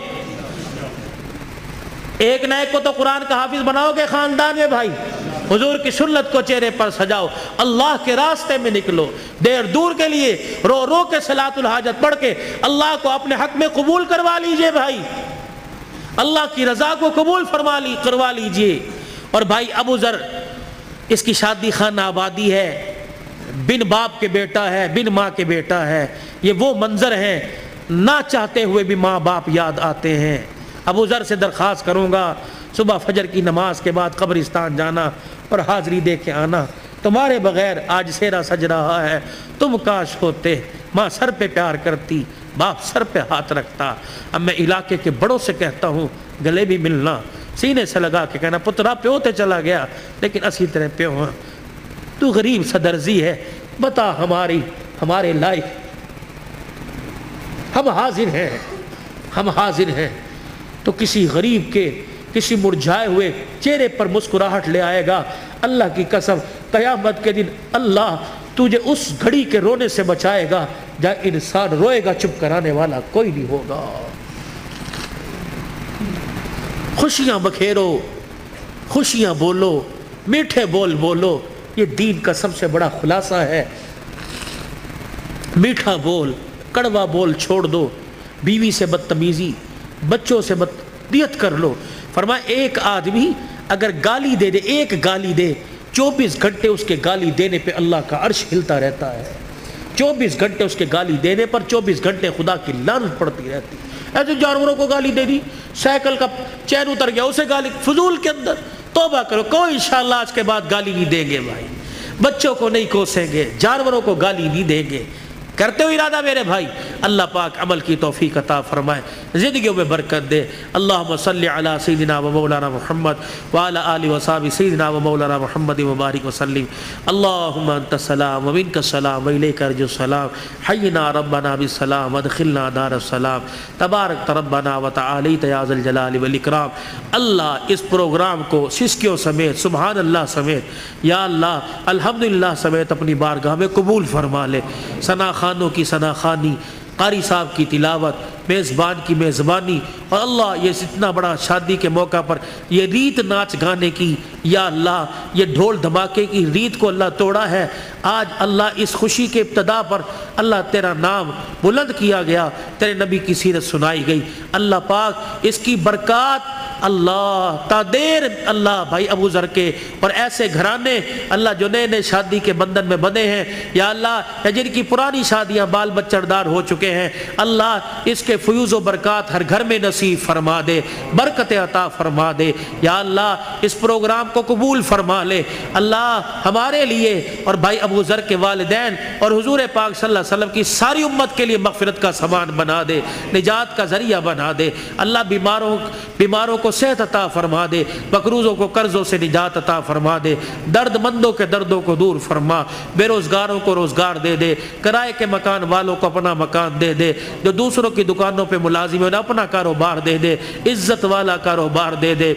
ایک نہ ایک کو تو قرآن کا حافظ بناؤ گے خاندان میں بھائی۔ حضور کی سنت کو چہرے پر سجاؤ، اللہ کے راستے میں نکلو، دیر دور کے لیے رو رو کے صلاۃ الحاجت پڑھ کے اللہ کو اپنے حق میں قبول کروا لیجئے بھائی، اللہ کی رضا کو قبول کروا لیجئے۔ اور بھائی ابو ذر، اس کی شادی خانہ آبادی ہے، بن باپ کے بیٹا ہے، بن ماں کے بیٹا ہے، یہ وہ منظر ہیں نہ چاہتے ہوئے بھی ماں باپ یاد آتے ہیں۔ ابو ذر سے درخواست کروں گا صبح فجر کی نماز کے بعد قبرستان جانا اور حاضری دے کے آنا، تمہارے بغیر آج سیرا سج رہا ہے، تم کاش ہوتے، ماں سر پہ پیار کرتی، باپ سر پہ ہاتھ رکھتا۔ اب میں علاقے کے بڑوں سے کہتا ہوں گلے بھی ملنا، سینے سے لگا کے کہنا پترا پیو تے چلا گیا لیکن اسی طرح پیو ہاں، تو غریب صدرزی ہے، بتا ہمارے لائق، ہم حاضر ہیں تو کسی غریب کے کسی مرجھائے ہوئے چہرے پر مسکراہٹ لے آئے گا۔ اللہ کی قسم قیامت کے دن اللہ تجھے اس گھڑی کے رونے سے بچائے گا جہاں انسان روئے گا، چپ کرانے والا کوئی نہیں ہوگا۔ خوشیاں بکھیرو، خوشیاں بولو، میٹھے بول بولو، یہ دین کا سب سے بڑا خلاصہ ہے۔ میٹھا بول، کڑوا بول چھوڑ دو، بیوی سے بدتمیزی، بچوں سے بدتمیزی کر لو۔ فرمایا ایک آدمی اگر گالی دے 24 گھنٹے اس کے گالی دینے پہ اللہ کا عرش ہلتا رہتا ہے۔ 24 گھنٹے اس کے گالی دینے پر 24 گھنٹے خدا کی لعنت پڑتی رہتی۔ ایسے جانوروں کو گالی دے دی، سائیکل کا چین اتر گیا اسے گالی، فضول کے اندر توبہ کرو، کوئی انشاءاللہ آج کے بعد گالی نہیں دیں گے بھائی، بچوں کو نہیں کوسیں گے، جانوروں کو گالی نہیں دیں گے۔ کرتے ہو ارادہ میرے بھائی، اللہ پاک عمل کی توفیق عطا فرمائے، زندگیوں میں برکت دے۔ اللہم صلی علی سیدنا و مولانا محمد وعلی آلہ وصحبہ سیدنا و مولانا محمد مبارک وسلم۔ اللہم انت السلام و منک السلام و الیک ارجع السلام، حینا ربنا بالسلام وادخلنا دار السلام، تبارک ربنا و تعالیت یا ذا الجلال والاکرام۔ اللہ اس پروگرام کو سسکیوں سمیت، سبحان اللہ سمیت، یا اللہ الحمدللہ سمیت اپنی بارگاہ میں قبول فرما لے۔ ثنا خانوں کی ثنا خوانی، قاری صاحب کی تلاوت، میزبان کی میزبانی، اور اللہ یہ اتنا بڑا شادی کے موقع پر یہ ریت ناچ گانے کی، یا اللہ یہ ڈھول دھماکے کی ریت کو اللہ توڑا ہے۔ آج اللہ اس خوشی کے ابتدا پر اللہ تیرا نام بلند کیا گیا، تیرے نبی کی سیرت سنائی گئی، اللہ پاک اس کی برکات اللہ تادیر اللہ بھائی ابو ذر کے اور ایسے گھرانے اللہ جو نئے نئے شادی کے بندھن میں بندھے ہیں، یا اللہ جن کی پرانی شادیاں بال بچڑ دار ہو چکے ہیں، اللہ اس کے فیوز و برکات ہر گھر میں نصیب فرما دے، برکت عطا فرما دے، یا اللہ اس پروگرام کو قبول فرما لے، اللہ ہمارے لیے اور بھائی ابو ذر کے والدین اور حضور پاک صلی اللہ علیہ وسلم کی ساری امت کے لیے مغفرت کا سامان بنا دے، نجات کا ذریعہ بنا دے، اللہ بیماروں کو صحت عطا فرما دے، مقروضوں کو قرضوں سے نجات عطا فرما دے، درد مندوں کے دردوں کو دور فرما، بے روزگاروں کو روزگار دے دے، کرائے کے مکان والوں کو اپنا مکان دے دے، جو دوسروں کی دکانوں پہ ملازم ہیں انہیں اپنا کاروبار دے دے، عزت والا کاروبار دے دے،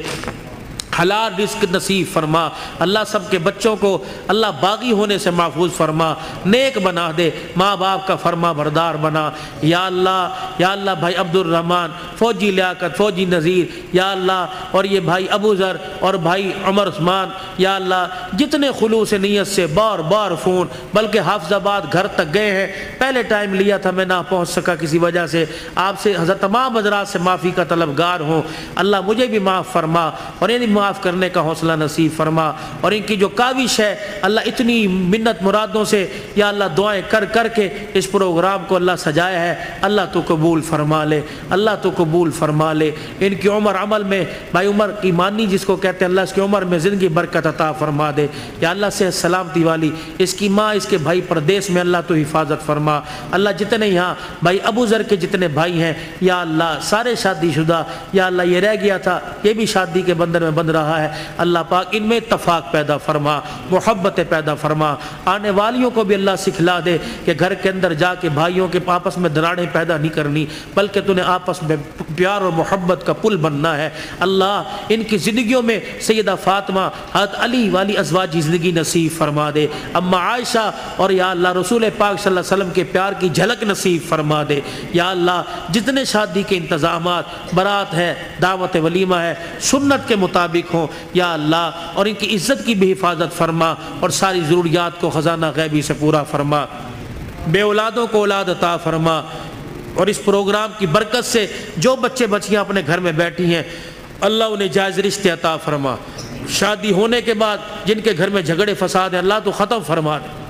حلال رزق نصیب فرما، اللہ سب کے بچوں کو اللہ باغی ہونے سے محفوظ فرما، نیک بنا دے، ماں باپ کا فرما بردار بنا، یا اللہ بھائی عبد الرحمن، فوجی لیاقت، فوجی نذیر، یا اللہ اور یہ بھائی ابو ذر اور بھائی عمر عثمان، یا اللہ جتنے خلوص نیت سے بار بار فون، بلکہ حافظ آباد گھر تک گئے ہیں، پہلے ٹائم لیا تھا میں نہ پہنچ سکا کسی وجہ سے، آپ سے حضرت تمام حضرات سے معافی کا طلبگار ہوں، اللہ مجھے بھی معاف فرما اور یعنی معاف کرنے کا حوصلہ نصیب فرما، اور ان کی جو کاوش ہے اللہ اتنی منت مرادوں سے یا اللہ دعائیں کر کر کے اس پروگرام کو اللہ سجایا ہے، اللہ تو قبول فرما لے، اللہ تو قبول فرما لے، ان کی عمر عمل میں بھائی عمر ایمانی جس کو کہتے ہیں اللہ اس کی عمر میں زندگی برکت عطا فرما دے، یا اللہ صحت سلامتی والی اس کی ماں اس کے بھائی پردیس میں اللہ تو حفاظت فرما، اللہ جتنے یہاں بھائی ابو ذر کے جتنے بھائی ہیں یا اللہ سارے شادی شدہ، یا اللہ یہ رہ گیا تھا یہ بھی شادی کے بندھن میں بندھ رہا ہے، اللہ پاک ان میں اتفاق پیدا فرما، محبت پیدا فرما، آنے والیوں کو بھی اللہ سکھلا دے کہ گھر کے اندر جا کے بھائیوں کے آپس میں دراڑیں پیدا نہیں کرنی بلکہ تُنہیں آپس میں پیار اور محبت کا پل بننا ہے، اللہ ان کی زندگیوں میں سیدہ فاطمہ حضرت علی والی ازواجی زندگی نصیب فرما دے، اما عائشہ اور یا اللہ رسول پاک صلی اللہ علیہ وسلم کے پیار کی جھلک نصیب فرما دے، یا اللہ جتنے شادی کے انتظامات برات ہے دعوت ولیمہ ہے سنت کے مطابق ہوں یا اللہ، اور ان کی عزت کی بھی حفاظت فرما اور ساری ضروریات کو خزانہ غیبی سے پورا فرما، بے اولادوں کو اولاد عطا فرما، اور اس پروگرام کی برکت سے جو بچے بچیاں اپنے گھر میں بیٹھی ہیں اللہ انہیں جائز رشتے عطا فرما، شادی ہونے کے بعد جن کے گھر میں جھگڑے فساد ہیں اللہ تو ختم فرما دے،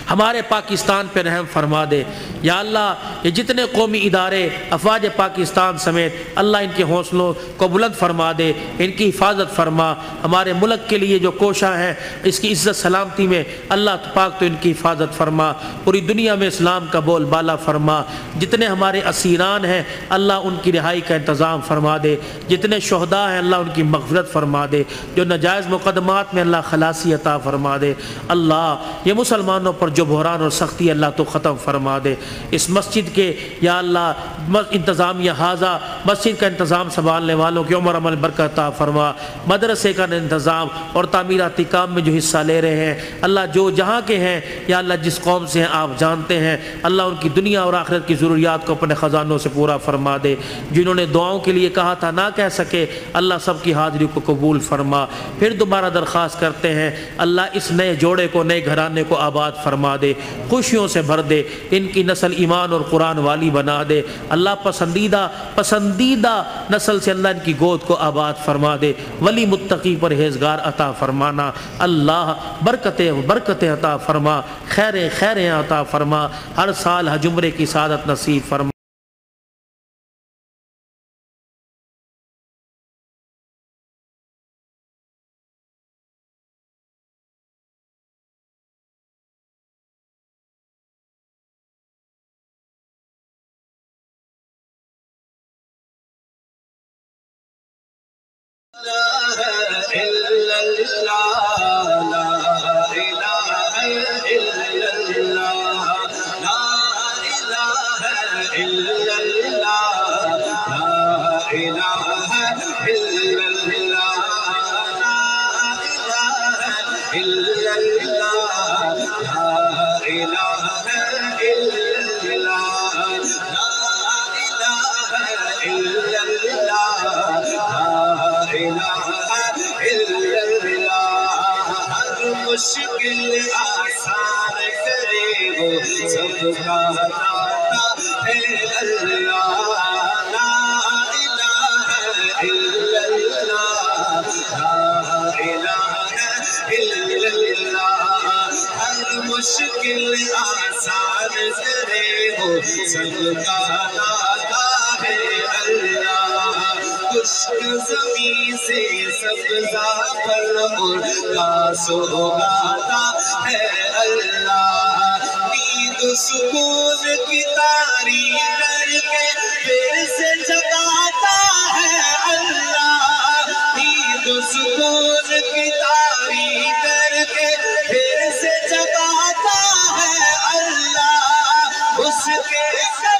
ہمارے پاکستان پہ رحم فرما دے، یا اللہ یہ جتنے قومی ادارے افواج پاکستان سمیت اللہ ان کے حوصلوں کو بلند فرما دے، ان کی حفاظت فرما، ہمارے ملک کے لیے جو کوشاں ہیں اس کی عزت سلامتی میں اللہ پاک تو ان کی حفاظت فرما، پوری دنیا میں اسلام کا بول بالا فرما، جتنے ہمارے اسیران ہیں اللہ ان کی رہائی کا انتظام فرما دے، جتنے شہداء ہیں اللہ ان کی مغفرت فرما دے، جو ناجائز مقدمات میں اللہ خلاصی عطا فرما دے، اللہ یہ مسلمانوں پر جو بحران اور سختی اللہ تو ختم فرما دے، اس مسجد کے یا اللہ انتظامیہ حاضہ مسجد کا انتظام سنبھالنے والوں کی عمر عمل برکت عطا فرما، مدرسے کا انتظام اور تعمیراتی کام میں جو حصہ لے رہے ہیں اللہ جو جہاں کے ہیں یا اللہ جس قوم سے ہیں آپ جانتے ہیں، اللہ ان کی دنیا اور آخرت کی ضروریات کو اپنے خزانوں سے پورا فرما دے، جنہوں نے دعاؤں کے لیے کہا تھا نہ کہہ سکے اللہ سب کی حاضری کو قبول فرما، پھر دوبارہ درخواست کرتے ہیں اللہ اس نئے جوڑے کو نئے گھرانے کو آباد فرما دے، خوشیوں سے بھر دے، ان کی نسل ایمان اور قرآن والی بنا دے، اللہ پسندیدہ نسل سے اللہ ان کی گود کو آباد فرما دے، ولی متقی پرہیزگار عطا فرمانا، اللہ برکتیں عطا فرما، خیریں عطا فرما، ہر سال حج عمرے کی سعادت نصیب فرما۔ مشکل آسان کرے وہ سب کا داتا ہے اللہ لا الہ الا اللہ لا الہ الا اللہ ہر مشکل آسان کرے وہ سب کا داتا ہے اللہ خشک زمین سے سبزہ پھل ان کا سوگاتا ہے اللہ نیند سکون کی تاری کر کے پھر سے جگاتا ہے اللہ نیند سکون کی تاری کر کے پھر سے جگاتا ہے اللہ اس کے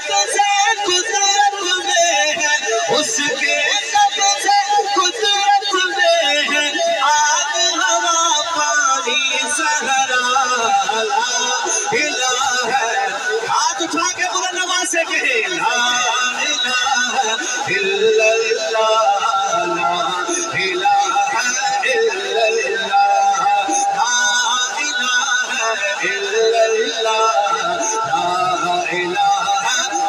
قبضے قدرت میں ہے اس کے قبضے قدرت میں ہے آگ ہوا پانی صحرا لا الہ ہاتھ اٹھا کے بلند آواز سے کہے لا الہ الا اللہ لا الہ الا اللہ لا الہ الا اللہ لا الہ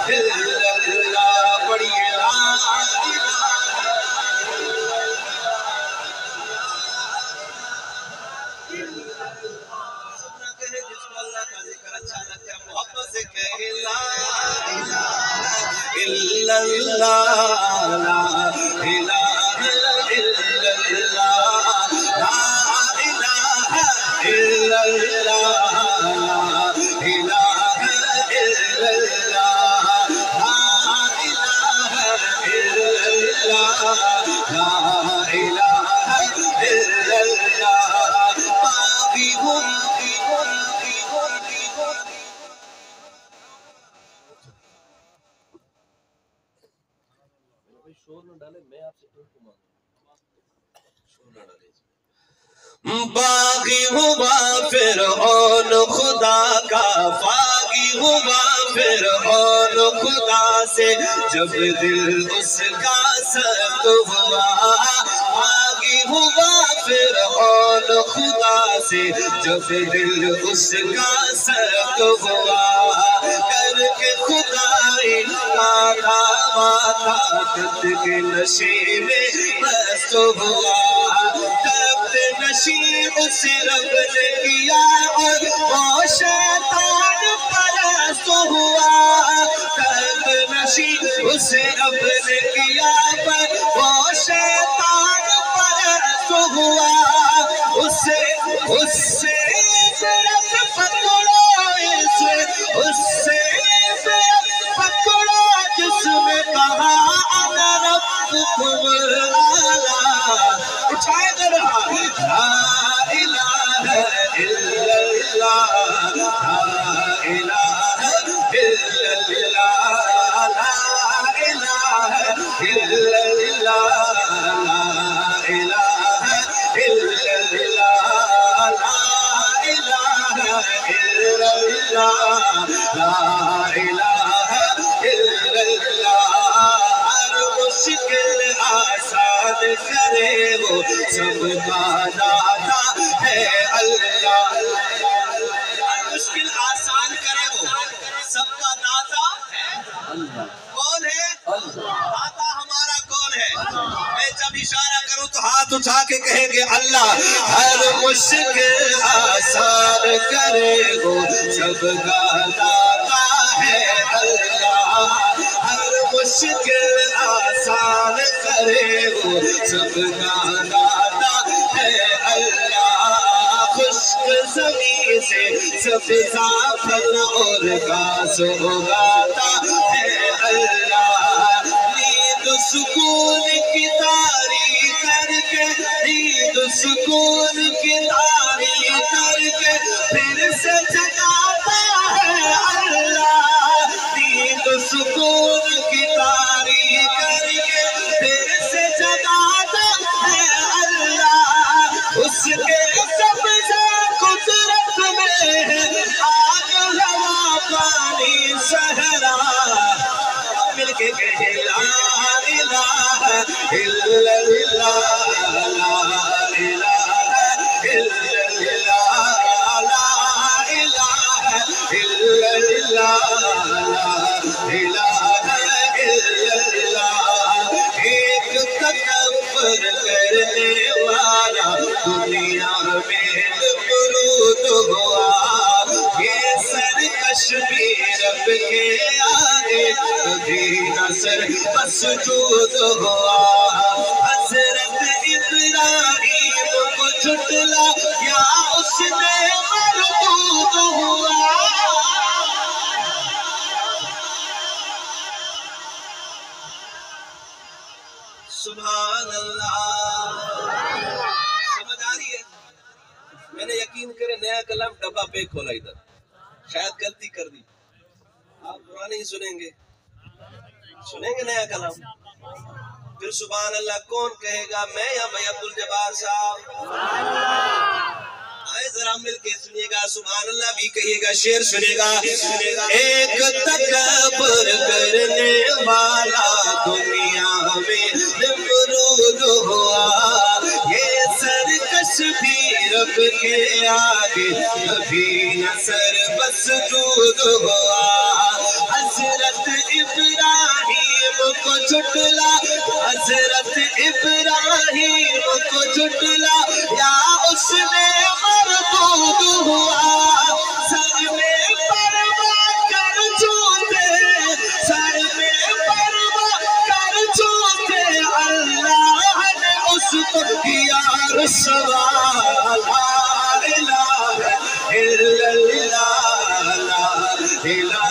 الا اللہ پڑھیے لا الہ جس کو اللہ کا ذکر اچھا لگتا ہے محبت سے کہے لا الہ الا اللہ لا الہ الا اللہ لا الہ الا اللہ لا الہ الا اللہ لا الہ الا اللہ لا الہ الا اللہ باغی ہوں باغی ہوا فرعون خدا کا باغی ہوا فرعون خدا سے جب دل اس کا سخت ہوا باغی ہوا فرعون خدا سے جب دل اس کا سخت ہوا کر کے خدائی کا دعویٰ طاقت کے نشے میں مست ہوا نشی اس رب نے کیا اور وہ شیطان پرست ہوا قلب نشی اس رب نے کیا پر وہ شیطان پرست ہوا اس سے برت پکڑو اس سے برت پکڑو جس نے کہا انا ربکم الاعلی اٹھائے رہا لا الہ الا اللہ لا الہ الا اللہ لا الہ الا اللہ لا الہ الا اللہ لا الہ الا اللہ لا الہ الا اللہ ہر مشکل آسان کرے وہ سب کا داتا ہے اللہ ہر مشکل آسان کرے وہ سب کا داتا ہے کون ہے داتا ہمارا کون ہے میں جب اشارہ کروں تو ہاتھ اٹھا کے کہیں گے اللہ ہر مشکل آسان کرے وہ سب کا داتا ہے اللہ ہر مشکل آسان کرے وہ سب کا داتا ہے اللہ خشک زمین سے سبزہ پھل اور گھاس اگاتا ہے اللہ نیند سکون کی تاری کر کے نیند سکون کی تاری کر کے پھر سے جگاتا ہے اللہ نیند سکون کی تاری کر کے پھر سے جگاتا ہے اللہ اس کے سبزہ قدرت میں ہے آگ ہوا پانی صحرا مل کے کہے لا الہ الا اللہ لا الہ الا اللہ ایک تکبر کرنے والا دنیا میں درود ہوا یہ سرکش بھی رب کے آگے کبھی نہ سر مسجود ہوا حضرت ابراہیم کو جھٹلا یا اس نے مردود ہوا سبحان اللہ سمجھ آ رہی ہے میں نے یقین کرے نیا کلام ڈبہ پہ کھولا ادھر شاید غلطی کر دی آپ پرانے ہی سنیں گے نیا کلام پھر سبحان اللہ کون کہے گا میں یا بھائی عبدالجبار صاحب آئے ذرا مل کے سنیے گا سبحان اللہ بھی کہیے گا شعر سنے گا ایک تکبر کرنے والا دنیا میں نمرود ہوا یہ سرکش بھی رب کے آگے کبھی نہ سر مسجود ہوا حضرت ابراہیم کو جھٹلا حضرت ابراہیم کو جھٹلا یا اس نے مردود ہوا سر میں پروا کر چھوٹے سر میں پروا کر چھوٹے اللہ نے اس کو کیا رسوا لا الہ الا اللہ لا الہ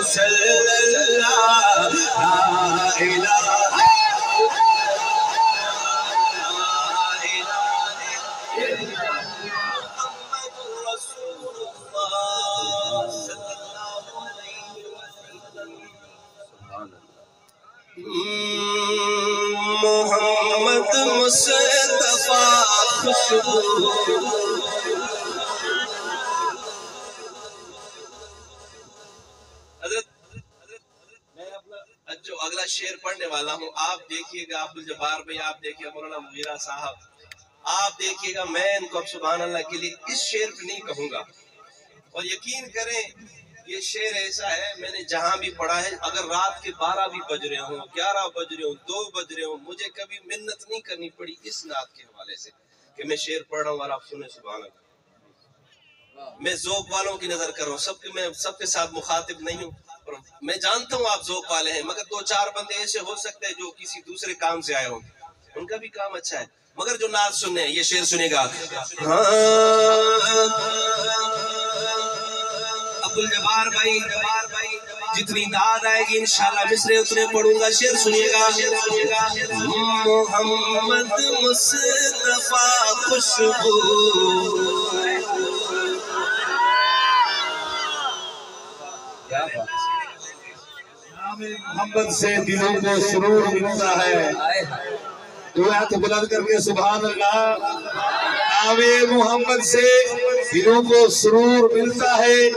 صلی اللہ لا الہ محمد مصطفیٰ خوشبو جو اگلا شعر پڑھنے والا ہوں آپ دیکھیے گا عبدالجبار بھائی آپ دیکھیے گا مولانا مغیرہ صاحب آپ دیکھیے گا میں ان کو اب سبحان اللہ کے لیے اس شعر پہ نہیں کہوں گا اور یقین کریں یہ شعر ایسا ہے میں نے جہاں بھی پڑھا ہے اگر رات کے 12 بھی بج رہے ہوں 11 بج رہے ہوں 2 بج رہے ہوں مجھے کبھی منت نہیں کرنی پڑی اس نعت کے حوالے سے کہ میں شعر پڑھ رہا ہوں اور آپ سنیں سبحان اللہ میں ذوق والوں کی نظر کر رہا ہوں میں سب کے ساتھ مخاطب نہیں ہوں میں جانتا ہوں آپ ذوق والے ہیں مگر 2-4 بندے ایسے ہو سکتے ہیں جو کسی دوسرے کام سے آئے ہوں ان کا بھی کام اچھا ہے مگر جو نعت سننے یہ شعر سنے گا عبدالجبار بھائی جتنی داد آئے گی انشاءاللہ مصرے اتنے پڑھوں گا شعر سنیے گا محمد مصطفیٰ خوشبو محمد سے دلوں کو سرور ملتا ہے دعا تو بلند کر کے سبحان اللہ نام محمد سے دلوں کو سرور ملتا ہے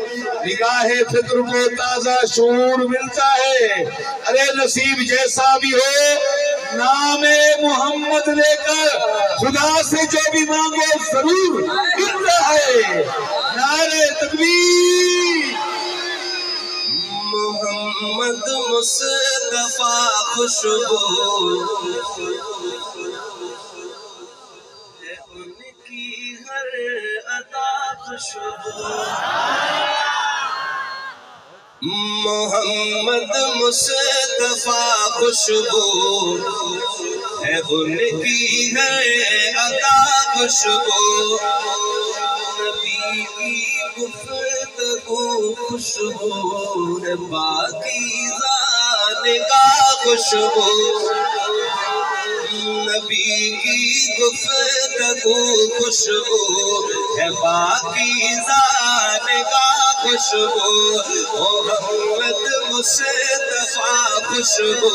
نگاہ فکر کو تازہ شعور ملتا ہے ارے نصیب جیسا بھی ہو نام محمد لے کر خدا سے جو بھی مانگو ضرور ملتا ہے نعرہ تکبیر محمد مصطفیٰ خوشبو ہے ان کی ہر عطا خوشبو محمد مصطفیٰ خوشبو ہے ان کی ہر عطا خوشبو نبی کی گفتگو خوشبو ہے پاکیزہ نگاہ خوشبو نبی نبی کی گفتگو خوشبو ہے پاکیزہ نگاہ خوشبو محمد مصطفیٰ خوشبو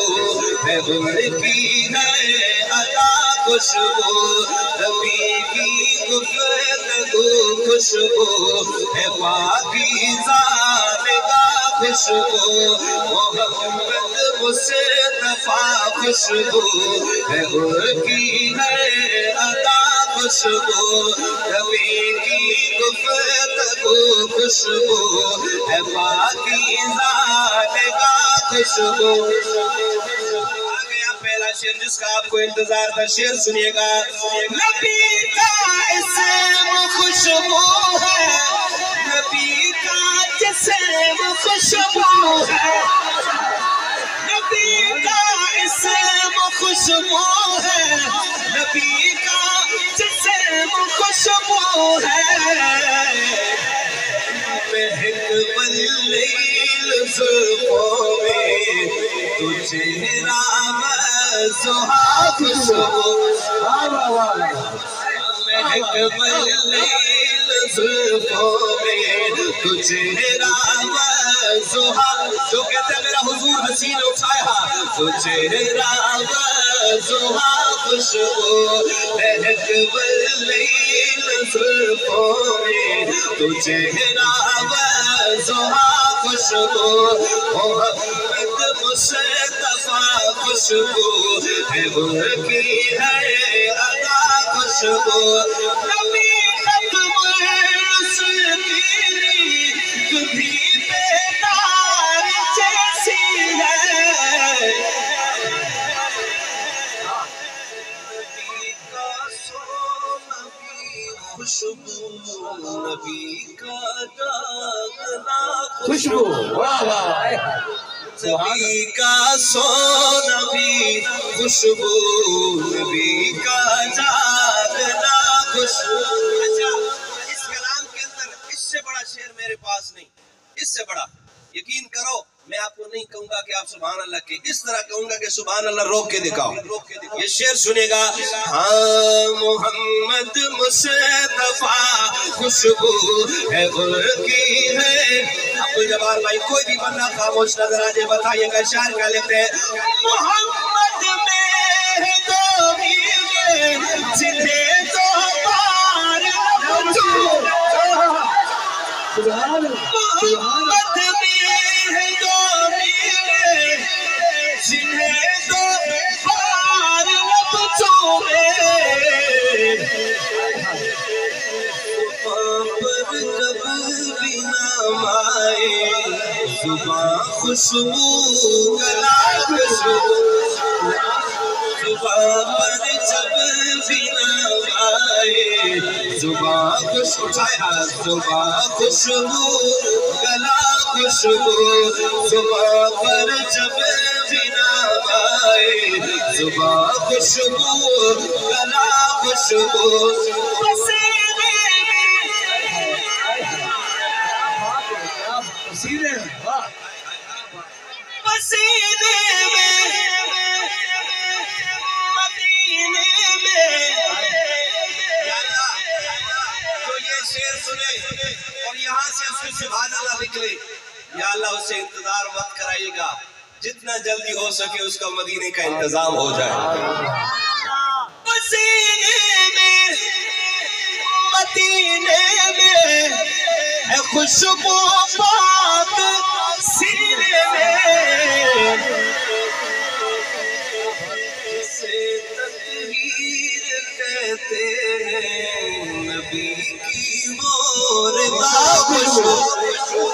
ہے ان کی ہے ادا خوشبو نبی کی گفتگو خوشبو ہے پاکیزہ نگاہ خوشبو محمد مصطفیٰ خوشبو ہے ان کی ہے ادا خوشبو نبی کی گفتگو خوشبو ہے پاکیزہ نگاہ خوشبو پہلا شعر جس کا آپ کو انتظار تھا شعر سنیے گا نبی کا اسم خوشبو ہے نبی کا جسم خوشبو ہے نبی کا اسم خوشبو ہے نبی کا جسم خوشبو ہے مہک باللیل زلفوں میں تو چہرہ مزہا خوشبو مہک باللیل زلفوں میں تو چہرہ مزہا جو کہتے ہیں میرا حضور حسین اٹھایا تو چہرہ مزہا خوشبو مہک باللیل زلفوں میں تو چہرہ مزہا خوشبو محمد مصطفیٰ خوشبو ہے ان کی ہے ادا خوشبو نبی ختم رسل تیری بھی بیدار جیسی ہے نبی کا سو نبی خوشبو نبی کا داغنا خوشبو نبی کا سو نبی خوشبو نبی کا جاگنا خوشبو اچھا اس کلام کے اندر اس سے بڑا شعر میرے پاس نہیں اس سے بڑا یقین کرو میں آپ کو نہیں کہوں گا کہ آپ سبحان اللہ کے اس طرح کہوں گا کہ سبحان اللہ روک کے دکھاؤ یہ شعر سنے گا ہاں محمد مصطفیٰ خوشبو ہے ان کی ہے عبدالجبار بھائی کوئی بھی بندہ خاموش نظر آجے بتائیے گا شاعر کیا لکھتے ہیں محمد میں ہے دو میرے جنہیں دو بار محمد میں ہے دو میرے جنہیں دو بار لب چومے پر جب بھی نام آئے زباں خوشبو گلا خوشبو زباں پر جب بھی نام آئے زباں خوشبو زباں خوشبو گلا خوشبو زباں پر جب بھی نام آئے زباں خوشبو گلا خوشبو پسینے میں مدینے میں جو یہ شعر سنے اور یہاں سے اس کو سبحان اللہ نکلے یا اللہ اسے انتظار مت کرائیے گا جتنا جلدی ہو سکے اس کا مدینے کا انتظام ہو جائے پسینے میں مدینے میں ہے خوشبو پاک سینے میں جسے تطہیر کہتے ہیں نبی کی موردا خوشبو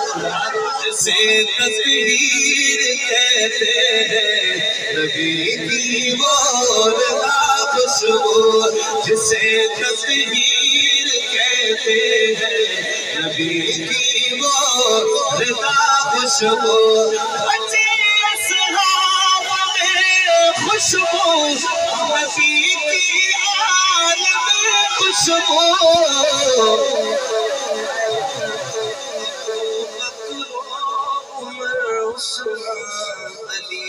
جسے تطہیر کہتے ہیں نبی کی موردا خوشبو جسے تطہیر کہتے ہیں نبی کی موردا خوشبو اچھی اصحاب میں خوشبو نبی کی آل میں خوشبو بکر عمر عثمان علی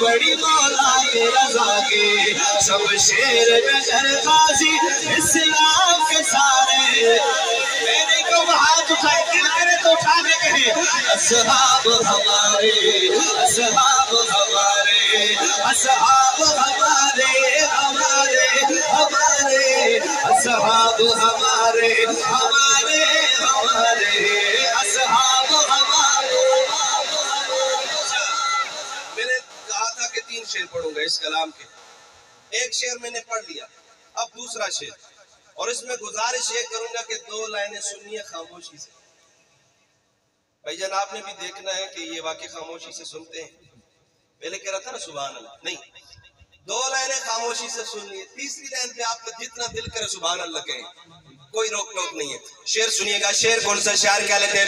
بڑی مولا کے رضا کے سب شیر نگر غازی اسلام کے سارے میرے کو ہاتھ اٹھائے دل کرے تو اٹھا کے کہے اصحاب ہمارے اصحاب ہمارے اصحاب ہمارے ہمارے ہمارے اصحاب ہمارے ہمارے ہمارے اصحاب ہمارے. میں نے کہا تھا کہ 3 شعر پڑھوں گا اس کلام کے. ایک شعر میں نے پڑھ لیا, اب دوسرا شعر, اور اس میں گزارش یہ کروں گا کہ 2 لائنیں سنیے خاموشی سے. بھائی جان آپ نے بھی دیکھنا ہے کہ یہ واقعی خاموشی سے سنتے ہیں. پہلے کہہ رہا تھا نا سبحان اللہ, نہیں, 2 لائنیں خاموشی سے سنیے, تیسری لائن پہ آپ کا جتنا دل کرے سبحان اللہ کہیں, کوئی روک ٹوک نہیں ہے. شعر سنیے گا. شعر کون سا؟ شاعر کیا لیتے ہیں؟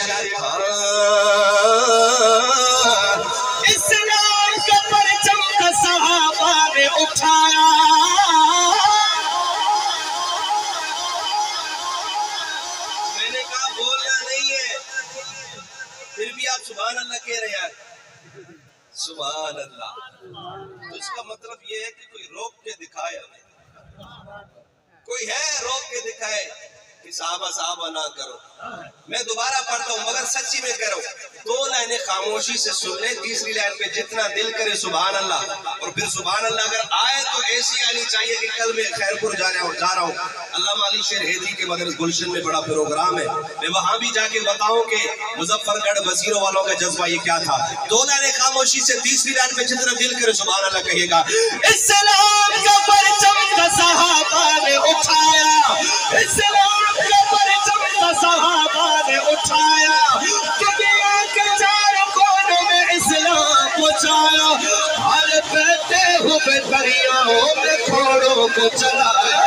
اسلام کا پرچم کا صحابہ نے اٹھایا, میں نے کہا بولنا نہیں ہے, پھر بھی آپ سبحان اللہ کہہ رہے ہیں. سبحان اللہ, تو اس کا مطلب یہ ہے کہ کوئی روک کے دکھائے, کوئی ہے روک کے دکھائے کہ صحابہ صحابہ نہ کرو. میں دوبارہ پڑھتا ہوں مگر سچی میں کہہ رہا ہوں, 2 لائنیں خاموشی سے سن لیں, تیسری لائن پہ جتنا دل کرے سبحان اللہ, اور پھر سبحان اللہ اگر آئے تو ایسی آنی چاہیے کہ کل میں خیر پور جا رہا ہوں. علامہ علی شیر حیدری کے مدرسہ گلشن میں بڑا پروگرام ہے, میں وہاں بھی جا کے بتاؤں کہ مظفر گڑھ وزیروں والوں کا جذبہ یہ کیا تھا. 2 لائنیں خاموشی سے, تیسری لائن پہ جتنا دل کرے سبحان اللہ کہیے گا. اسلام کا پرچم کا صحابہ نے اٹھایا, اسلام کا پرچم کا صحابہ نے اٹھایا, دنیا کے 4 کونوں میں اسلام پہنچایا, ہر بہتے ہوئے دریاؤں میں گھوڑوں کو چلایا.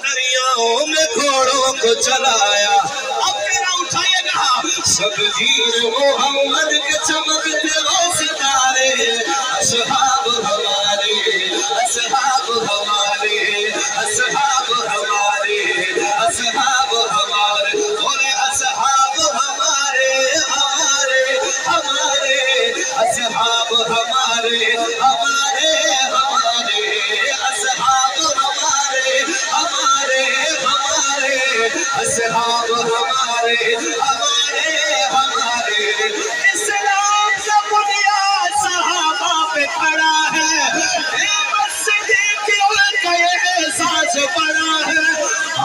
دریاؤں میں گھوڑوں کو چلایا. اب میرا اٹھائیے گا, سب دین محمد کے چمکتے وہ ستارے, اصحاب ہمارے اصحاب ہمارے اصحاب ہمارے اصحاب ہمارے, بولے اصحاب ہمارے ہمارے ہمارے اصحاب ہمارے ہمارے ہمارے اصحاب ہمارے ہمارے ہمارے اصحاب ہمارے ہمارے ہمارے. اسلام کا بنیاد صحابہ پہ کھڑا ہے, کا یہ احساس بڑا ہے,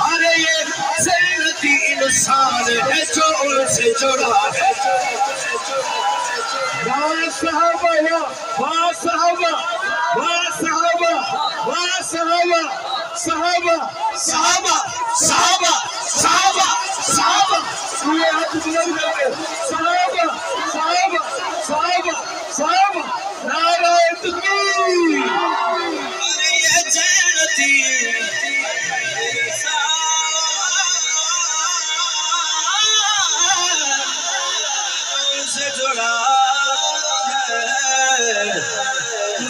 ارے یہ زینتی انسان ہے جو ان سے جڑا ہے. واہ صحابہ واہ صحابہ واہ صحابہ واہ صحابہ صحابہ صحابہ صحابہ صحابہ صحابہ یہ ہاتھ بلند کرتے صحابہ صحابہ صحابہ صحابہ نعرہ تکبیر. ارے یہ جنتی سے جڑا ہے,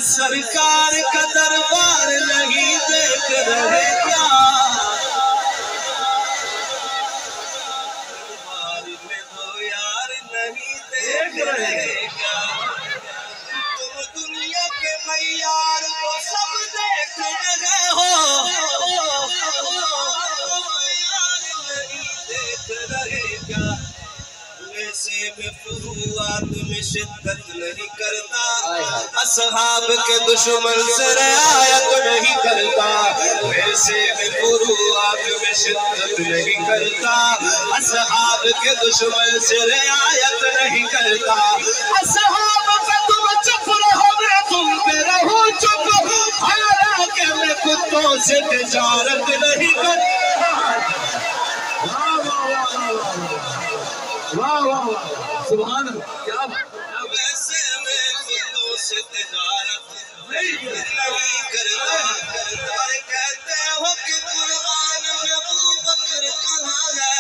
سرکار کا دربار نہیں دیکھ رہے کیا, دربار میں تو یار نہیں دیکھ رہے کیا, تم دنیا کے معیار کو سب دیکھ رہے ہو, یار نہیں دیکھ رہے کیا. ویسے میں فروعات میں شدت نہیں کرتا, اصحاب کے دشمن سے رعایت نہیں کرتا. ویسے میں فروعات میں شدت نہیں کرتا, اصحاب کے دشمن سے رعایت نہیں کرتا. اصحاب کا تم چپ رہو میں تم پہ رہو چپ, حالانکہ میں کتوں سے تجارت نہیں کرتا. واہ واہ واہ سبحان اللہ, کیا ویسے میں خودوں سے تجارت نہیں کرتا. کہتے ہو کہ قرآن میں ابو بکر کہاں ہے,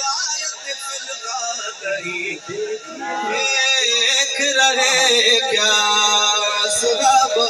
آیت فی الغار نہیں دیکھ رہے کیا, اصحاب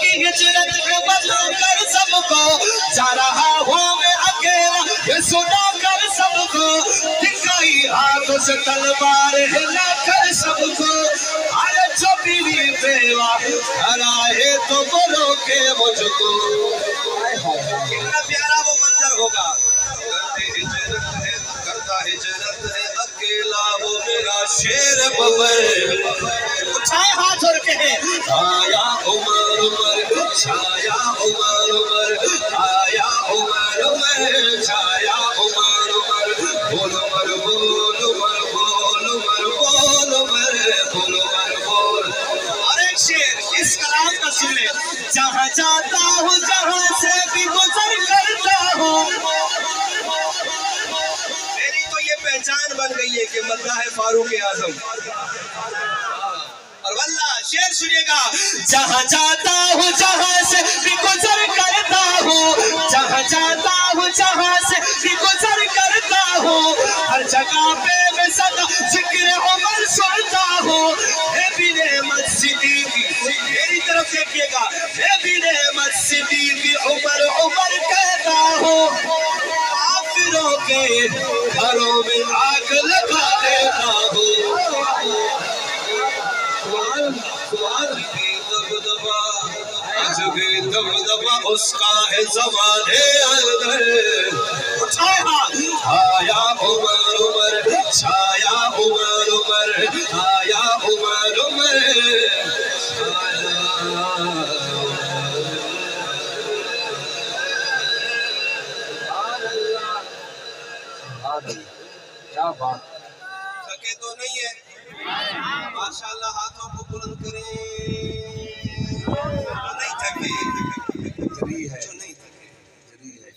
کی ہجرت میں بتا کر سب کو جا رہا ہوں میں اکیلا یہ سنا کر سب کو دکھائی ہاتھوں سے تلوار ہلا کر سب کو آئے جو بیوی بیوہ ہرائے تو بولو کہ مجھ کو کتنا پیارا وہ منظر ہوگا کرتا ہجرت ہے اکیلا وہ میرا شیر ببر اٹھائے ہاتھ اور کہے آیا عمر عمر چھایا عمر عمر آیا عمر عمر چھایا عمر عمر بول عمر بول عمر بول عمر بول عمر بول عمر بول اور ایک شعر اس کلام کا سنے جہاں جاتا ہوں جہاں سے بھی گزر کرتا ہوں میری تو یہ پہچان بن گئی ہے کہ مداح فاروق اعظم اور واللہ شعر سنیے گا جہاں جاتا ہوں جہاں سے بھی گزر کرتا ہوں جہاں جاتا ہوں جہاں سے بھی گزر کرتا ہوں ہر جگہ پہ میں صدا ذکر عمر سنتا ہوں اے بھی نعمت صدیقی میری طرف دیکھیے گا اے بھی نعمت صدیقی عمر عمر کہتا ہوں کافروں کے گھروں میں آگ لگا دیتا ہوں دبدبا اس کا ہے زمانے اندر اٹھائے ہاتھ آیا عمر عمر چھایا عمر عمر آیا عمر عمر کیا بات تھکے تو نہیں ہے ماشاءاللہ ہاتھوں کو بلند کریں جو نہیں تھکے جری ہے جو نہیں تھکے جری ہے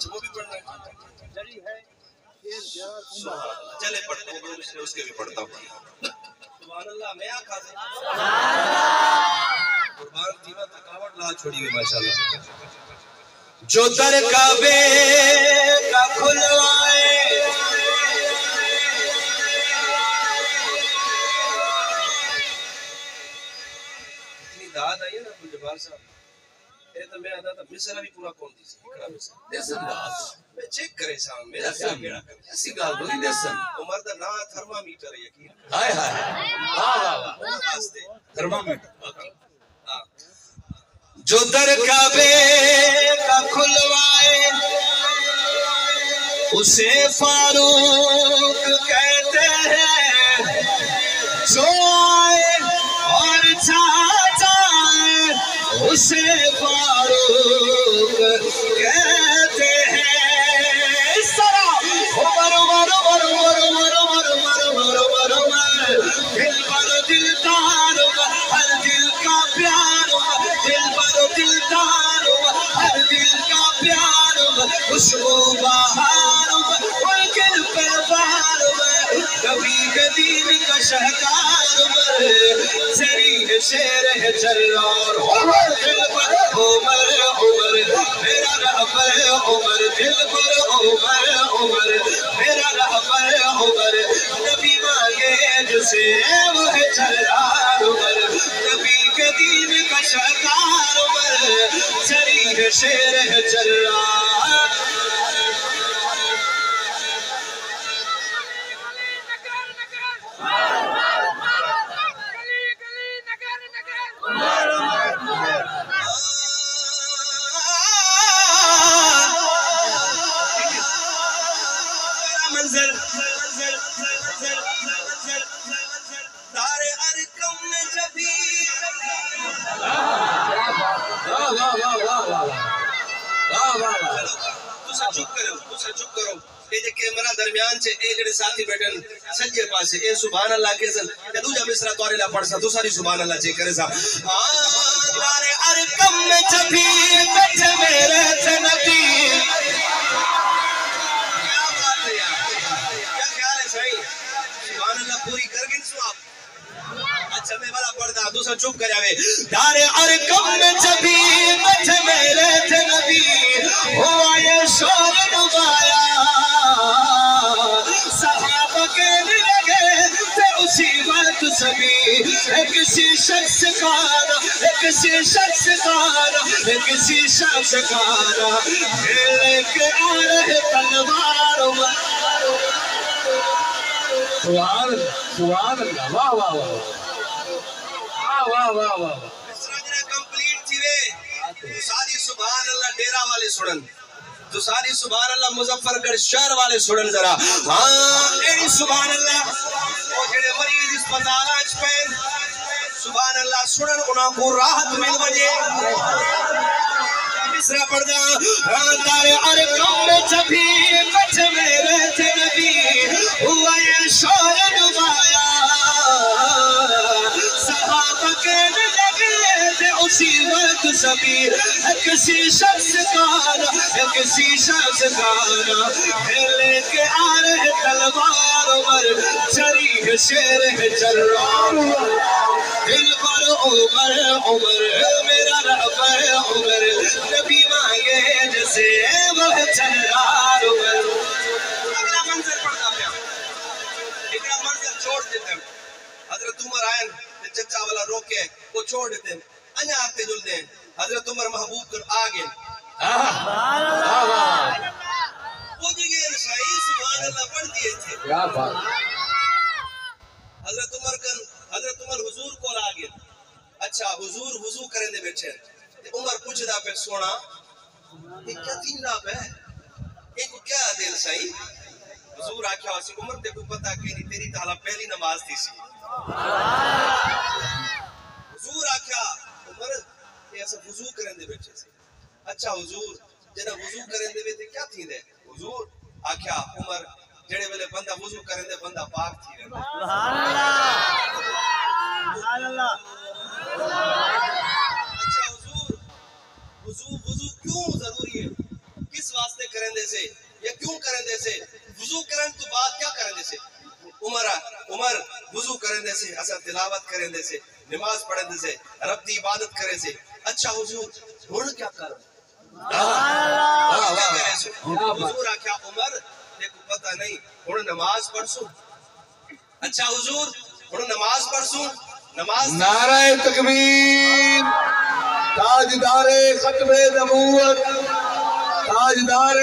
وہ بھی پڑھنا ہے چلے پڑھتے ہیں اس کے بھی پڑھتا ہوں سبحان اللہ میں آقا سے قربان تیمہ تھکاوٹ لا چھوڑی ہوئی ماشاءاللہ جو در کعبے کا کھلوائے داد آئی ہے نا ابو جبار صاحب اے تو میں آدھا تھا مصرہ بھی پورا کون دیسی اکرا مصرہ دیسن داد میں چیک کرے سام میرا کیا بیڑا کرے ایسی گال دوری دیسن عمر دا نا تھرمامیٹر ہے یقین ہائے ہائے تھرمامیٹر جو در کعبے کا کھلوائے اسے فاروق کہتے ہیں جو آئے اور اسے فاروق کہتے ہیں سرا عمر عمر عمر عمر عمر عمر عمر عمر عمر عمر دل پر دلدار ہر دل کا پیار دل پر دلدار ہر دل کا پیار خوشبو بہار گل پہ بار کبھی دین کا شہکار سری ہے شیر ہے جلال عمر دل پر عمر عمر میرا رہبر عمر دل پر عمر عمر میرا رہبر عمر نبی مانگے جسے وہ ہے جلال عمر نبی کے دین کا شہکار عمر سری ہے شیر ہے جلال چپ کرو اے جے کیمرہ درمیان سے اے جڑے ساتھی بیٹھن سجے پاسے اے سبحان اللہ کے سن تے دوجا مصرع تورے لا پڑھ سا تو ساری سبحان اللہ چے کرے سا دار ارکم میں جبھی بیٹھے میرے تھے نبی کیا بات ہے یار کیا خیال ہے صحیح سبحان اللہ پوری کر گن سو آپ اچھا میں والا پڑھتا دوسرا چپ کر جاوے دار ارکم میں جبھی بیٹھے میرے تھے نبی ہوا یہ شور ڈبایا صحابہ کے لگے اسی وقت سبھی کسی شخص کا نا کسی شخص کا نا کسی شخص کا نا لے کے آ رہے تلوار سبحان اللہ سبحان اللہ واہ واہ واہ واہ واہ واہ کمپلیٹ تھی وے تو ساری سبحان اللہ ڈیرا والے سنن تو ساری سبحان اللہ مظفر گڑھ شہر والے سنن ذرا ہاں ایڑی سبحان اللہ وہ جڑے مریض اسپتال اچ پین سبحان اللہ سنن انہاں کو راحت مل وجے مصرع پڑھدا دار ارقم میں جبھی بچ میرے تھے نبی ہوا یہ شور ڈبایا صحابہ کہنے لگے تھے اسی وقت سبھی کسی شخص کا نا کسی شخص کا نا لے کے آ رہے تلوار عمر چری ہے شیر ہے جرار دل پر عمر عمر میرا رہبر عمر نبی مانگے جسے وہ جرار عمر اگلا منظر پڑھتا پیا اگلا منظر چھوڑ دیتے ہیں حضرت عمر آئین چچا والا روکے وہ چھوڑ دیتے ہیں انہا آتے جل دیں حضرت عمر محبوب کر آگئے وہ جگہ صحیح سبحان اللہ پڑھ دیئے تھے حضرت عمر حضور کو آگئے اچھا حضور وضو کریں دے بیٹھے عمر پوچھ دا پہ سونا یہ کیا تین راب ہے ایک کو کیا دل صحیح حضور آکھا اسی عمر تے کو پتا کہ نہیں تیری تعالیٰ پہلی نماز تھی سی حضور آکھا عمر یہ ایسا وضو کریں دے بیٹھے سے اچھا حضور جنہ وضو کریں دے بیٹھے کیا تھی دے حضور آکھا عمر جڑے ویلے بندہ وضو کریں دے بندہ پاک تھی رہے سبحان اللہ اچھا حضور وضو کیوں ضروری ہے کس واسطے کریں دے سے یا کیوں کریں دے سے وضو کریں تو بعد کیا کریں دے سے عمر وضو کریں دے سے اثر تلاوت کریں دے سے نماز پڑھیں دے سے رب دی عبادت کریں سے اچھا حضور ہن کیا کریں حضور آکھا عمر دیکھو پتہ نہیں ہن نماز پڑھ سوں اچھا حضور ہن نماز پڑھ سوں نماز نعرہ تکبیر تاجدار ختم نبوت تاجدار